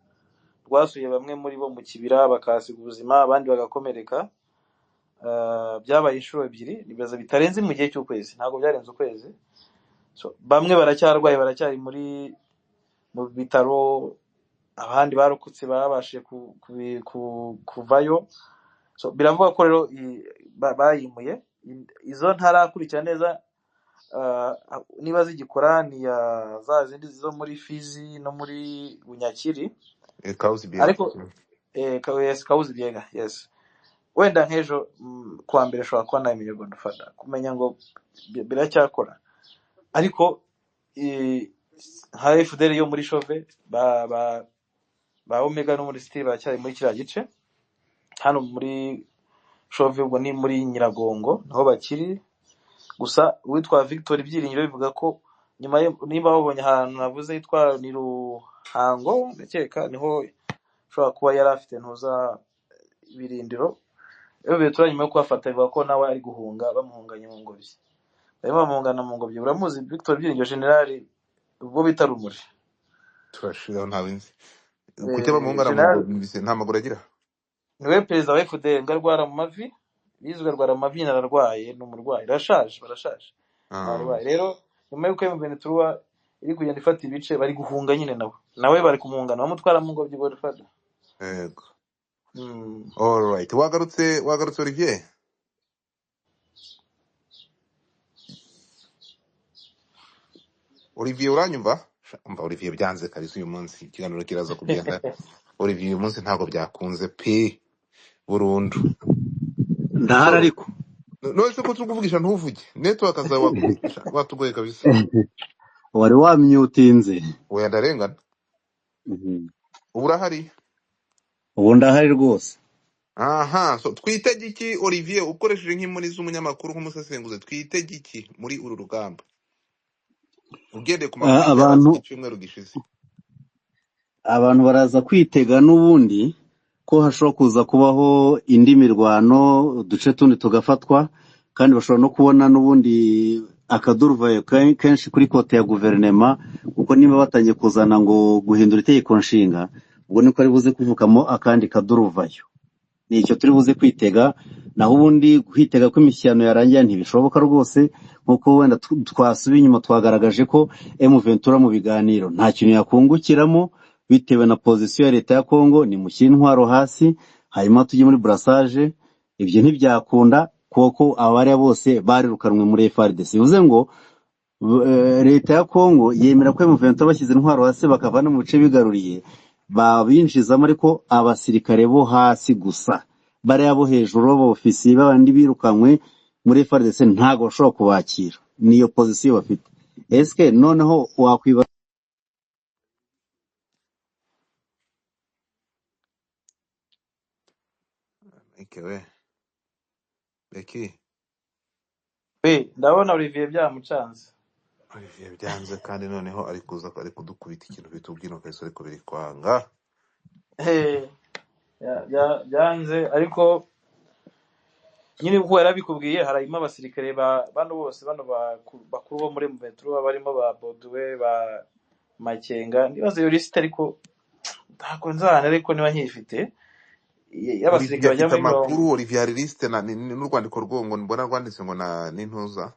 rwasuye bamwe muri bo mu kibira bakasiga ubuzima, abandi bagakomereka. Byabaye inshuro ebyiri, ibibazo bitarenze mu gihe cy'ukwezi, ntabwo byarenze ukwezi. So bamwe baracyarwaye, baracyari mu bitaro, abandi barokotse babashe kuvayo. So biravuga ko rero bayimuye izo ntarakurikira neza niba zigikora ni za zindi zo muri Fizi no muri Bunyakiri, ariko Kauzi Biega, yes. Wenda nk'ejo kwa mbere shobora kuba namenye ngo ndufata kumenya ngo biracyakora, ariko nka FDL yo muri Shove ba Omega no muri Steve bacyari muri kiriya gice. Hano muri Shove ubwo ni muri Nyiragongo naho bakiri, gusa witwa Victor Ibyiringiro bivuga ko nyuma niba babonye ahantu navuze yitwa ni Ruhango, ndakeka niho shobora kuba yari afite ntuza ibirindiro. Bitura nyuma yo kubafata bivuga ko nawe ari guhunga, bamuhunganye mu ngobyi, barimo bamuhungana mu ngobyi. Uramuzi Victor Ibyiringiro General ubwo bita Rumuri? turashiraho ntawe nzi kuki bamuhungana mu ngobyi, nta maguru agira. Niwe perezida wa FDL ngarwara mu mavi, bizwe rwara mu mavi, nararwaye, ni umurwayi, barashaje arwaye. Rero nyuma yuko M23 iri kugenda ifata ibice, bari guhunga nyine nawe bari kumuhungana bamutwara mu ngobyi Godfather. Yego. All right, wagarutse Olivier? Olivier uranyumva? Umva Olivier byanze kabisa uyu munsi ikiganiro kiraza kugenda. Olivier uyu munsi ntago byakunze pe burundu. ndahari ariko none se ko tukuvugisha ntuvuge, network azawa watugoye kabisa. wari wamyutinze. Oya ndarengana. Ubu urahari? ubu ndahari rwose. Aha, so twitege iki Olivier, ukoresheje nk'impuni z'umunyamakuru nk'umusesenguzi, twitege iki muri uru rugamba? ugendeye ku makuru y'ibyabaye abantu icyumweru gishize. abantu baraza kwitega n'ubundi ko hashobora kuza kubaho indi mirwano, uduce tundi tugafatwa, kandi bashobora no kubona n'ubundi akaduruvayo kenshi kuri kote ya guverinema, kuko niba batangiye kuzana ngo guhindura itegeko nshinga, ubwo niko ari buze kuvukamo akandi kaduruvayo. Ni icyo turi buze kwitega, naho ubundi kwitega ko imishyikirano yarangira ntibishoboka rwose, nk'uko wenda twasubiye inyuma twagaragaje ko M23 mu biganiro nta kintu yakungukiramo, bitewe na pozisiyo ya leta ya Kongo. Ni mushyira intwaro hasi, hanyuma tujye muri brassage. Ibyo ntibyakunda kuko abariya bose barirukanwe muri FARDC. Bivuze ngo leta ya Kongo yemera ko M23 bashyize intwaro hasi bakavana mu bice bigaruriye, babinjizamo ariko abasirikare bo hasi gusa, bariya bo hejuru b'ofisiye b'abandi birukanywe muri FARDC ntago bashobora kubakira. Niyo pozisiyo bafite. Eske noneho wakwiba ikewe Beki ndabona Olivier byamucanze. Olivier byanze, kandi noneho ari kuza ari kudukubita ikintu bita ubwinokariso ariko biri kwanga. Byanze, ariko nyine uko yarabikubwiye harimo abasirikare bano bose bano bakuru bo muri M23 barimo ba Bodwe, ba Makenga, nibaze iyo liste, ariko ntabwo nzana, ariko niba nkifite y'abasirikare Olivier bajya afite muri mirongo. amakuru. Olivier hari liste n'urwandiko rwongo mbona rwanditse ngo na n'intuza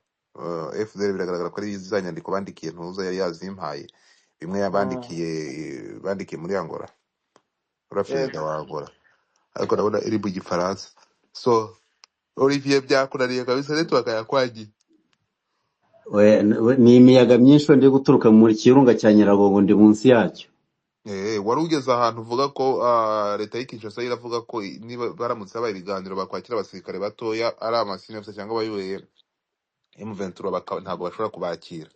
FDL, biragaragara ko ari za nyandiko bandikiye ntuza yari yazimpaye, bimwe bandikiye muri Angola, ura perezida wa Angola, ariko ndabona iri mu gifaransa. So Olivier byakunaniye kabisa, rero bakayakwagiye. ni imiyaga myinshi ndi guturuka mu kirunga cya Nyiragongo, ndi munsi yacyo. Wari ugeze ahantu uvuga ko leta y'Kinshasa iravuga ko niba baramutse habaye ibiganiro bakwakira abasirikare batoya ari amasinefuse cyangwa abayoboye M23 ntabwo bashobora kubakira.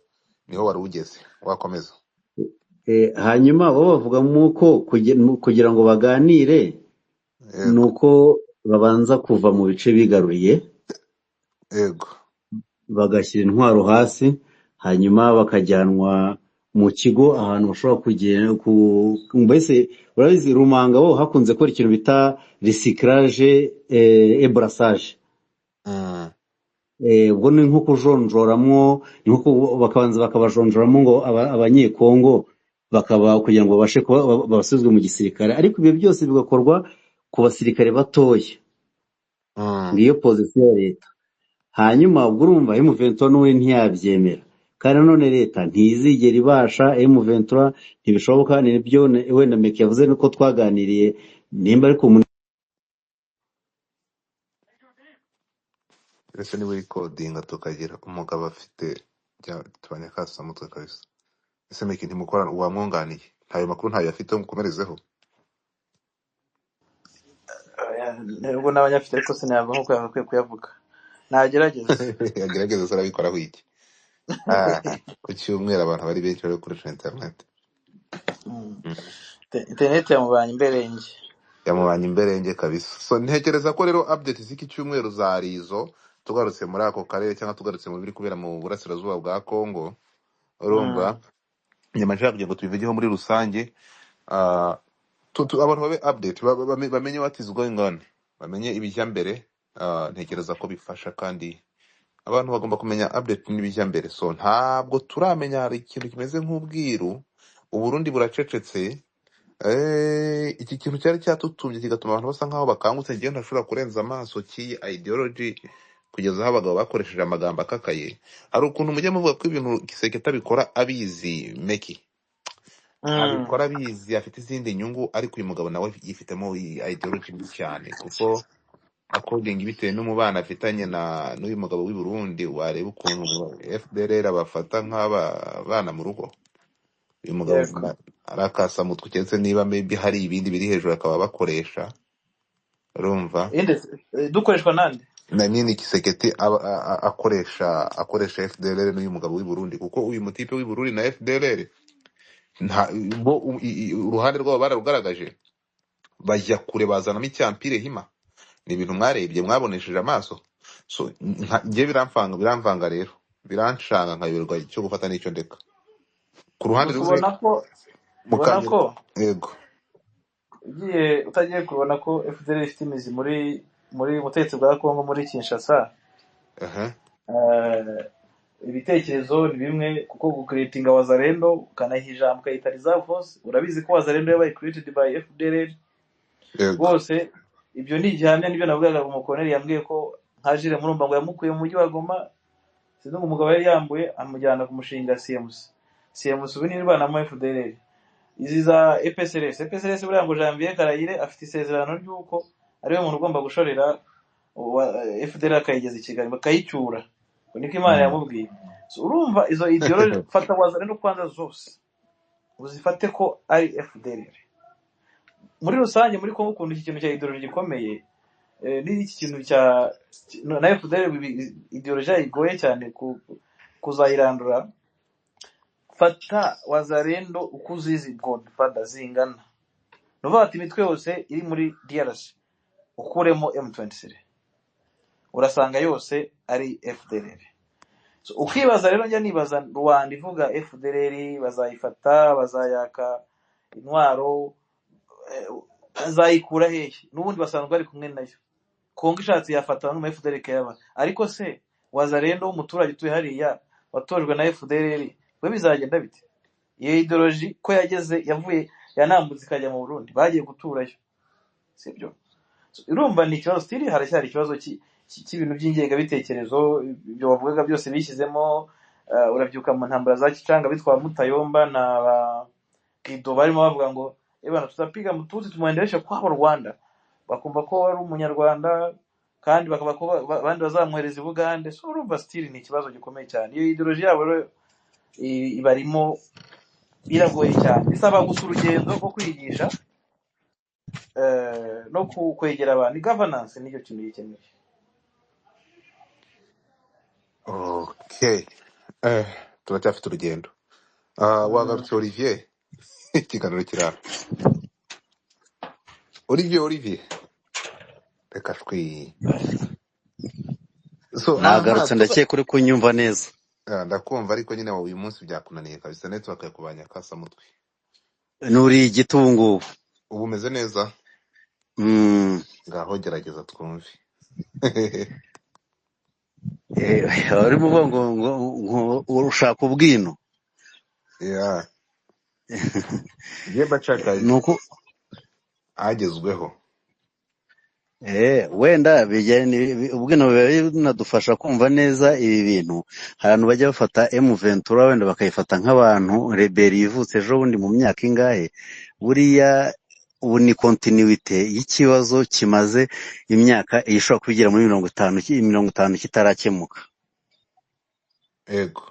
Niho wari ugeze, wakomeza. Hanyuma bo bavuga muko kugira ngo baganire nuko babanza kuva mu bice bigaruriye, yego, bagashyira intwaro hasi, hanyuma bakajyanwa mu kigo ahantu bashobora kugenda mbese urabizi Rumanga bo hakunze ko ikintu bita recyclage et brassage. Ubwo ni nko kujonjoramo, nko bakabanza bakabajonjoramo ngo abanyekongo bakaba kugira ngo babashe babasuzwe mu gisirikare, ariko ibyo byose bigakorwa ku basirikare batoya. Ngiyo pozisiyo ya leta. Hanyuma ubwo urumva M23 n'uwe ntiyabyemera, kandi none leta ntizigera ibasha M23, ntibishoboka. Nibyo wenda Meki yavuze nuko twaganiriye, nimba ariko ese niwe recordinga tukagira umugabo afite tubanyakasa mutwe kabisa. Ese Meki ntimukorana, wamwunganiye? Ntayo makuru ntayo afite, mukomerezeho. Nubwo n'abanyafite ariko sinabwo nkuko yakwiye kuyavuga. Nagerageza. Yagerageza arabikoraho iki? Ku cyumweru abantu bari benshi bari gukoresha internet. Internet yamubanye imberenge kabisa. So ntekereza ko rero update z'iki cyumweru zari izo, tugarutse muri ako karere cyangwa tugarutse mu biri kubera mu burasirazuba bwa Kongo. Urumva nyuma nshaka kugira ngo tubivugeho muri rusange, abantu babe update, bamenye what is going on, bamenye ibijya mbere. Ntekereza ko bifasha, kandi abantu bagomba kumenya update n'ibijya mbere. So ntabwo turamenya, hari ikintu kimeze nk'ubwiru, Uburundi buracecetse. Iki kintu cyari cyatutumye kigatuma abantu basa nkaho bakangutse, ngiye ntashobora kurenza amaso ki ideology kugeza aho abagabo bakoresheje amagambo akakaye. Hari ukuntu mujye muvuga ko ibintu Kiseketa bikora abizi, Meki abikora abizi, afite izindi nyungu, ariko uyu mugabo nawe yifitemo ideology cyane, kuko according bitewe n'umubano afitanye n'uyu mugabo w'i Burundi, wareba ukuntu FDLR abafata nk'abana mu rugo. Uyu mugabo arakasa mutwe, keretse niba maybe hari ibindi biri hejuru akaba bakoresha. Urumva dukoreshwa nande nini Kiseketi akoresha FDLR n'uyu mugabo w'i Burundi, kuko uyu mutipe w'i Burundi na FDLR uruhande rwabo bararugaragaje, bajya kure, bazanamo icyampire hima. Ni ibintu mwarebye mwabonesheje amaso. So ngiye biramvanga rero, biranshanga nkayoberwa icyo gufata n'icyo ndeka. ku ruhande gusa rumwe ubona mukanya ko yego ugiye utagiye kubona ko FDL ifite imizi muri ubutegetsi bwa Kongo muri Kinshasa. aha Ibitekerezo ni bimwe kuko gucreatinga wazalendo ukanaha ijambo ukayita reserve force, urabizi ko wazalendo yabaye created by FDL yego bose. Ibyo ni igihamya n'ibyo navugaga umukoloneli yambwiye ko nka Jire Murumba ngo yamukuye mu mujyi wa Goma, sinzi ngo umugabo yari yambuye amujyana kumushinga CMC ubu ni rwanamo FDL. Izi za EPSRS buriya ngo Janvier Karayire afite isezerano ry'uko ariwe muntu ugomba gushorera FDL akayigeza i Kigali bakayicyura, niko Imana yamubwiye. So urumva izo ideology fata wazalendo kwanza zose uzifate ko ari FDL. Muri rusange muri Kongo ukunda iki kintu cya ideology gikomeye, n'iki kintu cya na FDL ideology igoye cyane kuzayirandura. Fata wazalendo uko uzizi godfather zingana, nuvuga ati imitwe yose iri muri DRC ukuremo M23 urasanga yose ari FDLR. So ukibaza rero, njya nibaza Rwanda ivuga FDLR bazayifata, bazayaka intwaro, bazayikura hehe? N'ubundi basanzwe bari kumwe nayo. Kongo ishatse yafata no FDLR kayaba, ariko se wazalendo umuturage utuye hariya watojwe na FDLR we bizagenda bite? Iyo ideology ko yavuye yanambutse ikajya mu Burundi bagiye guturayo, sibyo? Urumva ni ikibazo stili, haracyari ikibazo cy'ibintu by'ingega bitekerezo ibyo bavugaga byose bishyizemo. Urabyuka mu ntambara za Kicanga bitwa Mutayomba na Kido barimo bavuga ngo bana tutapiga mututsi tumuendelesha kwa Rwanda, bakumva ko ari umunyarwanda kandi bakaba ko abandi bazamuhereza i Bugande. So urumva stili ni ikibazo gikomeye cyane. Iyo ideology yabo rero ibarimo biragoye cyane, bisaba gusa urugendo rwo kwigisha no kwegera abantu. Governance nicyo kintu gikeneye. okay turacyafite urugendo. Wagarutse Olivier ikiganiro kirara. Olivier reka shwi so nagarutse ndakeka uri kunyumva neza. ndakumva, ariko nyine uyu munsi byakunaniye kabisa, network yakubanya kasa mutwe. Nuri igitungu ubu umeze neza? ngaho gerageza twumve. uri muvuga ngo urushaka ubwino. Yeah. Yeba chaka nuko agezweho. Wenda ubwino biba binadufasha kumva neza ibi bintu. Abantu bajya bafata M23 wenda bakayifata nk'abantu rebeli yivutse ejo bundi mu myaka ingahe. Buriya ubu ni continuité y'ikibazo kimaze imyaka ishobora kubigira muri 50 kitarakemuka. Ego.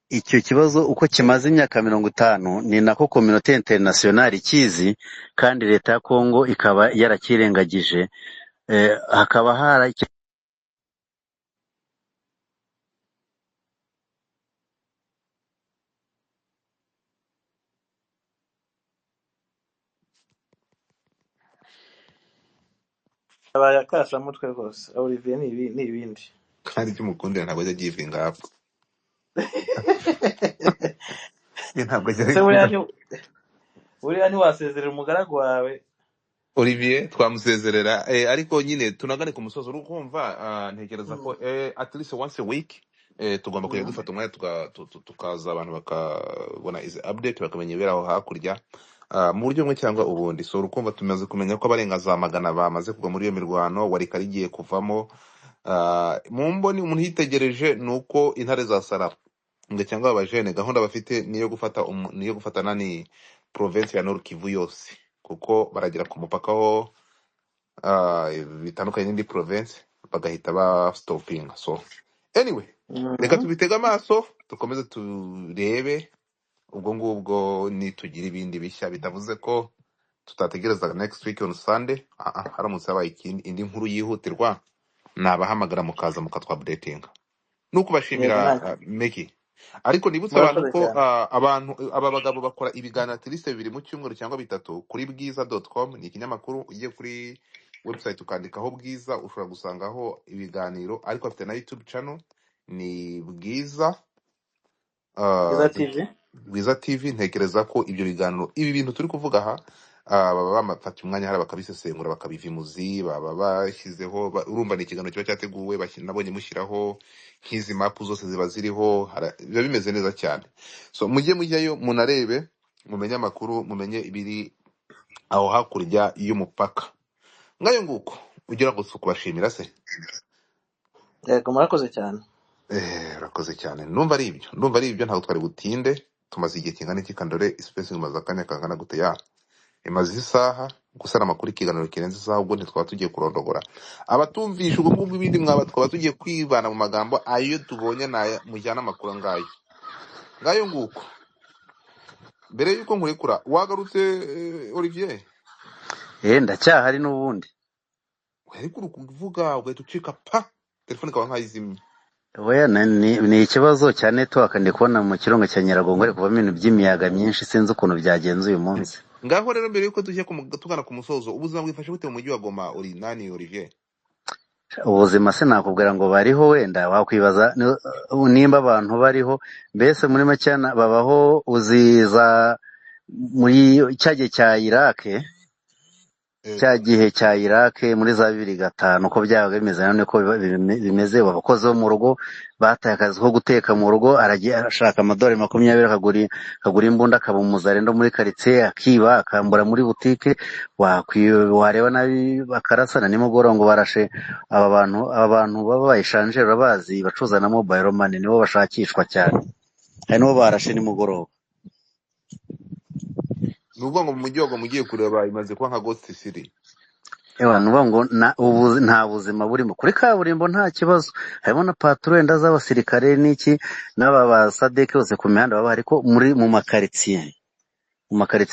Icyo kibazo uko kimaze imyaka 50 ni nako communauté internationale ikizi, kandi leta ya Kongo ikaba yarakirengagije. Hakaba hari abayakasha mutwe rwose. Olivier ni ibindi kandi cy'umukundira ntabwo ajya givinga hapo. Ntabwo ajya. Buriya ntiwasezerera umugaragu wawe Olivier twamusezerera, ariko nyine tunagane ku musozo. Urukumva ntekereza ko at least once a week tugomba kujya dufata umwanya tukaza abantu bakabona izi update bakamenya iberaho hakurya mu buryo bumwe cyangwa ubundi. So urukumva tumaze kumenya ko abarenga za magana bamaze kugwa muri iyo mirwano, warikari igiye kuvamo. Mu mboni umuntu yitegereje nuko intare za Sara ngo cyangwa abajene gahunda bafite niyo gufata nani province ya Nord Kivu yose, kuko baragera ku mupaka ho bitandukanye n'indi province bagahita ba stopping. So anyway, reka tubitega amaso dukomeze turebe ubwo ngubwo nitugira ibindi bishya, bitavuze ko tutategereza next week on Sunday. Haramutse habaye indi nkuru yihutirwa nabahamagara mukaza mukatwa updating. Nuko bashimira Meki. Ariko nibutse abantu ko aba bagabo bakora ibiganiro at least 2 mu cyumweru cyangwa 3 kuri bwiza.com. ni ikinyamakuru. Ugiye kuri website ukandikaho Bwiza ushobora gusangaho ibiganiro, ariko afite na YouTube channel ni Bwiza TV. Bwiza TV, ntekereza ko ibyo biganiro, ibi bintu turi kuvuga aha, baba bafata umwanya hari bakabisesengura bakabiva imuzi, baba bashyizeho urumva ni ikiganiro kiba cyateguwe, nabonye mushyiraho nk'izi mapu zose ziba ziriho, biba bimeze neza cyane. So mujye mujyayo munarebe, mumenye amakuru, mumenye ibiri aho hakurya y'umupaka. Ngayo nguko ugira ngo kubashimira se. yego murakoze cyane. Urakoze cyane. Ndumva ari ibyo ntabwo twari butinde. Tumaze igihe kingana iki Kandore space imaze akanya kangana gute ya imaze isaha gusa amakuru ikiganiro kirenze isaha, ubwo ntitwaba tugiye kurondogora abatumvisha ubwo ngubwo, ibindi mwaba twaba tugiye kwibana mu magambo ayo tubonye naya mujyana amakuru ngayo nguko. Mbere yuko nkurekura wagarutse Olivier? Ndacyahari n'ubundi. Ariko uri kuvuga ugahita ucika pa telefone ikaba nkayizimye. Oya, ni ikibazo cya network ndi kubona mu kirongo cya Nyiragongo ari kuvamo ibintu by'imiyaga myinshi, sinzi ukuntu byagenze uyu munsi. Ngaho rero mbere yuko tujye tugana ku musozo, ubuzima bwifashe bute mu mujyi wa Goma Olivier? Ubuzima sinakubwira ngo bariho, wenda wakwibaza nimba abantu bariho, mbese muri make babaho uziza muri cyagihe cya Iraq, cya gihe cya Iraq muri za 2005 uko byabaga bimeze, none ko bimeze. Abakozi bo mu rugo bataye akazi ko guteka mu rugo, aragiye ashaka amadolari 20 akagura imbunda, akaba umuzarendo muri quartier, akiba akambura muri butike, wareba nabi bakarasana nimugoroba ngo barashe aba bantu baba bayishanjera urabazi, bacuza na mobile money, nibo bashakishwa cyane, hari nibo barashe nimugoroba. Nuvuga ngo mu mujyi wa Goma ugiye kureba imaze kuba nka Ghost City. Nuvuga ngo nta buzima burimo. Kuri kaburimbo nta kibazo, harimo na patrouille z'abasirikare n'iki n'aba ba SADC bose ku mihanda baba, ariko mu makaritsiye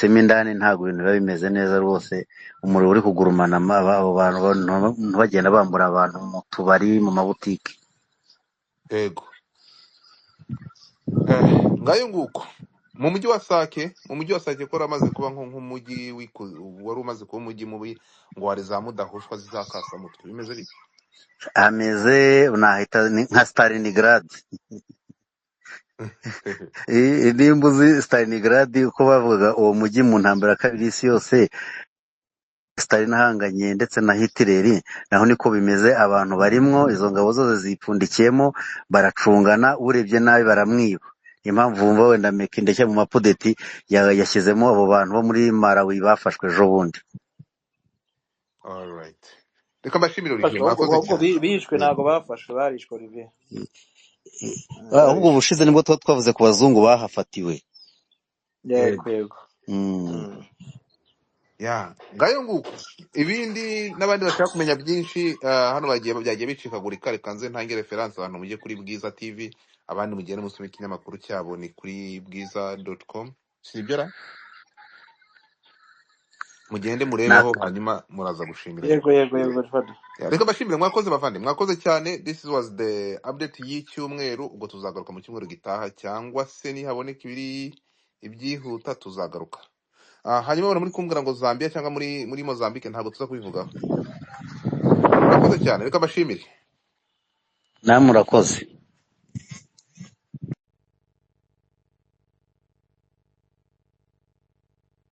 mindani ntabwo ibintu biba bimeze neza rwose. Umuriro uri kugurumana, abo bantu bagenda bambura abantu mu tubari, mu mabutike. Yego. Ngayo nguko mu mujyi wa Sake ko ramaze kuba nk'umujyi wari umaze kuba umujyi mubi, ngo wari za mudahushwa zizakasa mutwe, bimeze bite? Ameze nahita nka Stalingrad. Nimba uzi Stalingrad uko bavuga uwo mujyi mu ntambara ya kabiri y'isi yose, Stalin ahanganye ndetse na Hitler, naho niko bimeze. Abantu barimwo, izo ngabo zose zipfundikiyemo, baracungana, urebye nabi baramwiba. Impamvu wumva wenda Mekindeke mu mapudeti yashyizemo abo bantu bo muri Malawi bafashwe ejo bundi. Alright, reka mbashimire Olivier, mwakoze cyane. Bishwe ntago bafashwe, barishwe Olivier. Ahubwo ubushize nibwo twavuze ku bazungu bahafatiwe. Yego. Ya, ngayo nguko. Ibindi n'abandi bashaka kumenya byinshi, hano byagiye bicikagurika, reka nze ntange reference abantu mujye kuri Bwiza TV, abandi mugende musome ikinyamakuru cyabo ni kuri bwiza.com, sibyo ra? Mugende murebeho hanyuma muraza gushimira. Yego. Reka bashimire, mwakoze bavandi, mwakoze cyane. This was the update y'icyumweru, ubwo tuzagaruka mu cyumweru gitaha, cyangwa se nihaboneka ibyihuta tuzagaruka. Hanyuma bari muri kumbwira ngo Zambia cyangwa muri Mozambique ntabwo tuza kubivugaho. Murakoze cyane, reka bashimire. Namwe murakoze.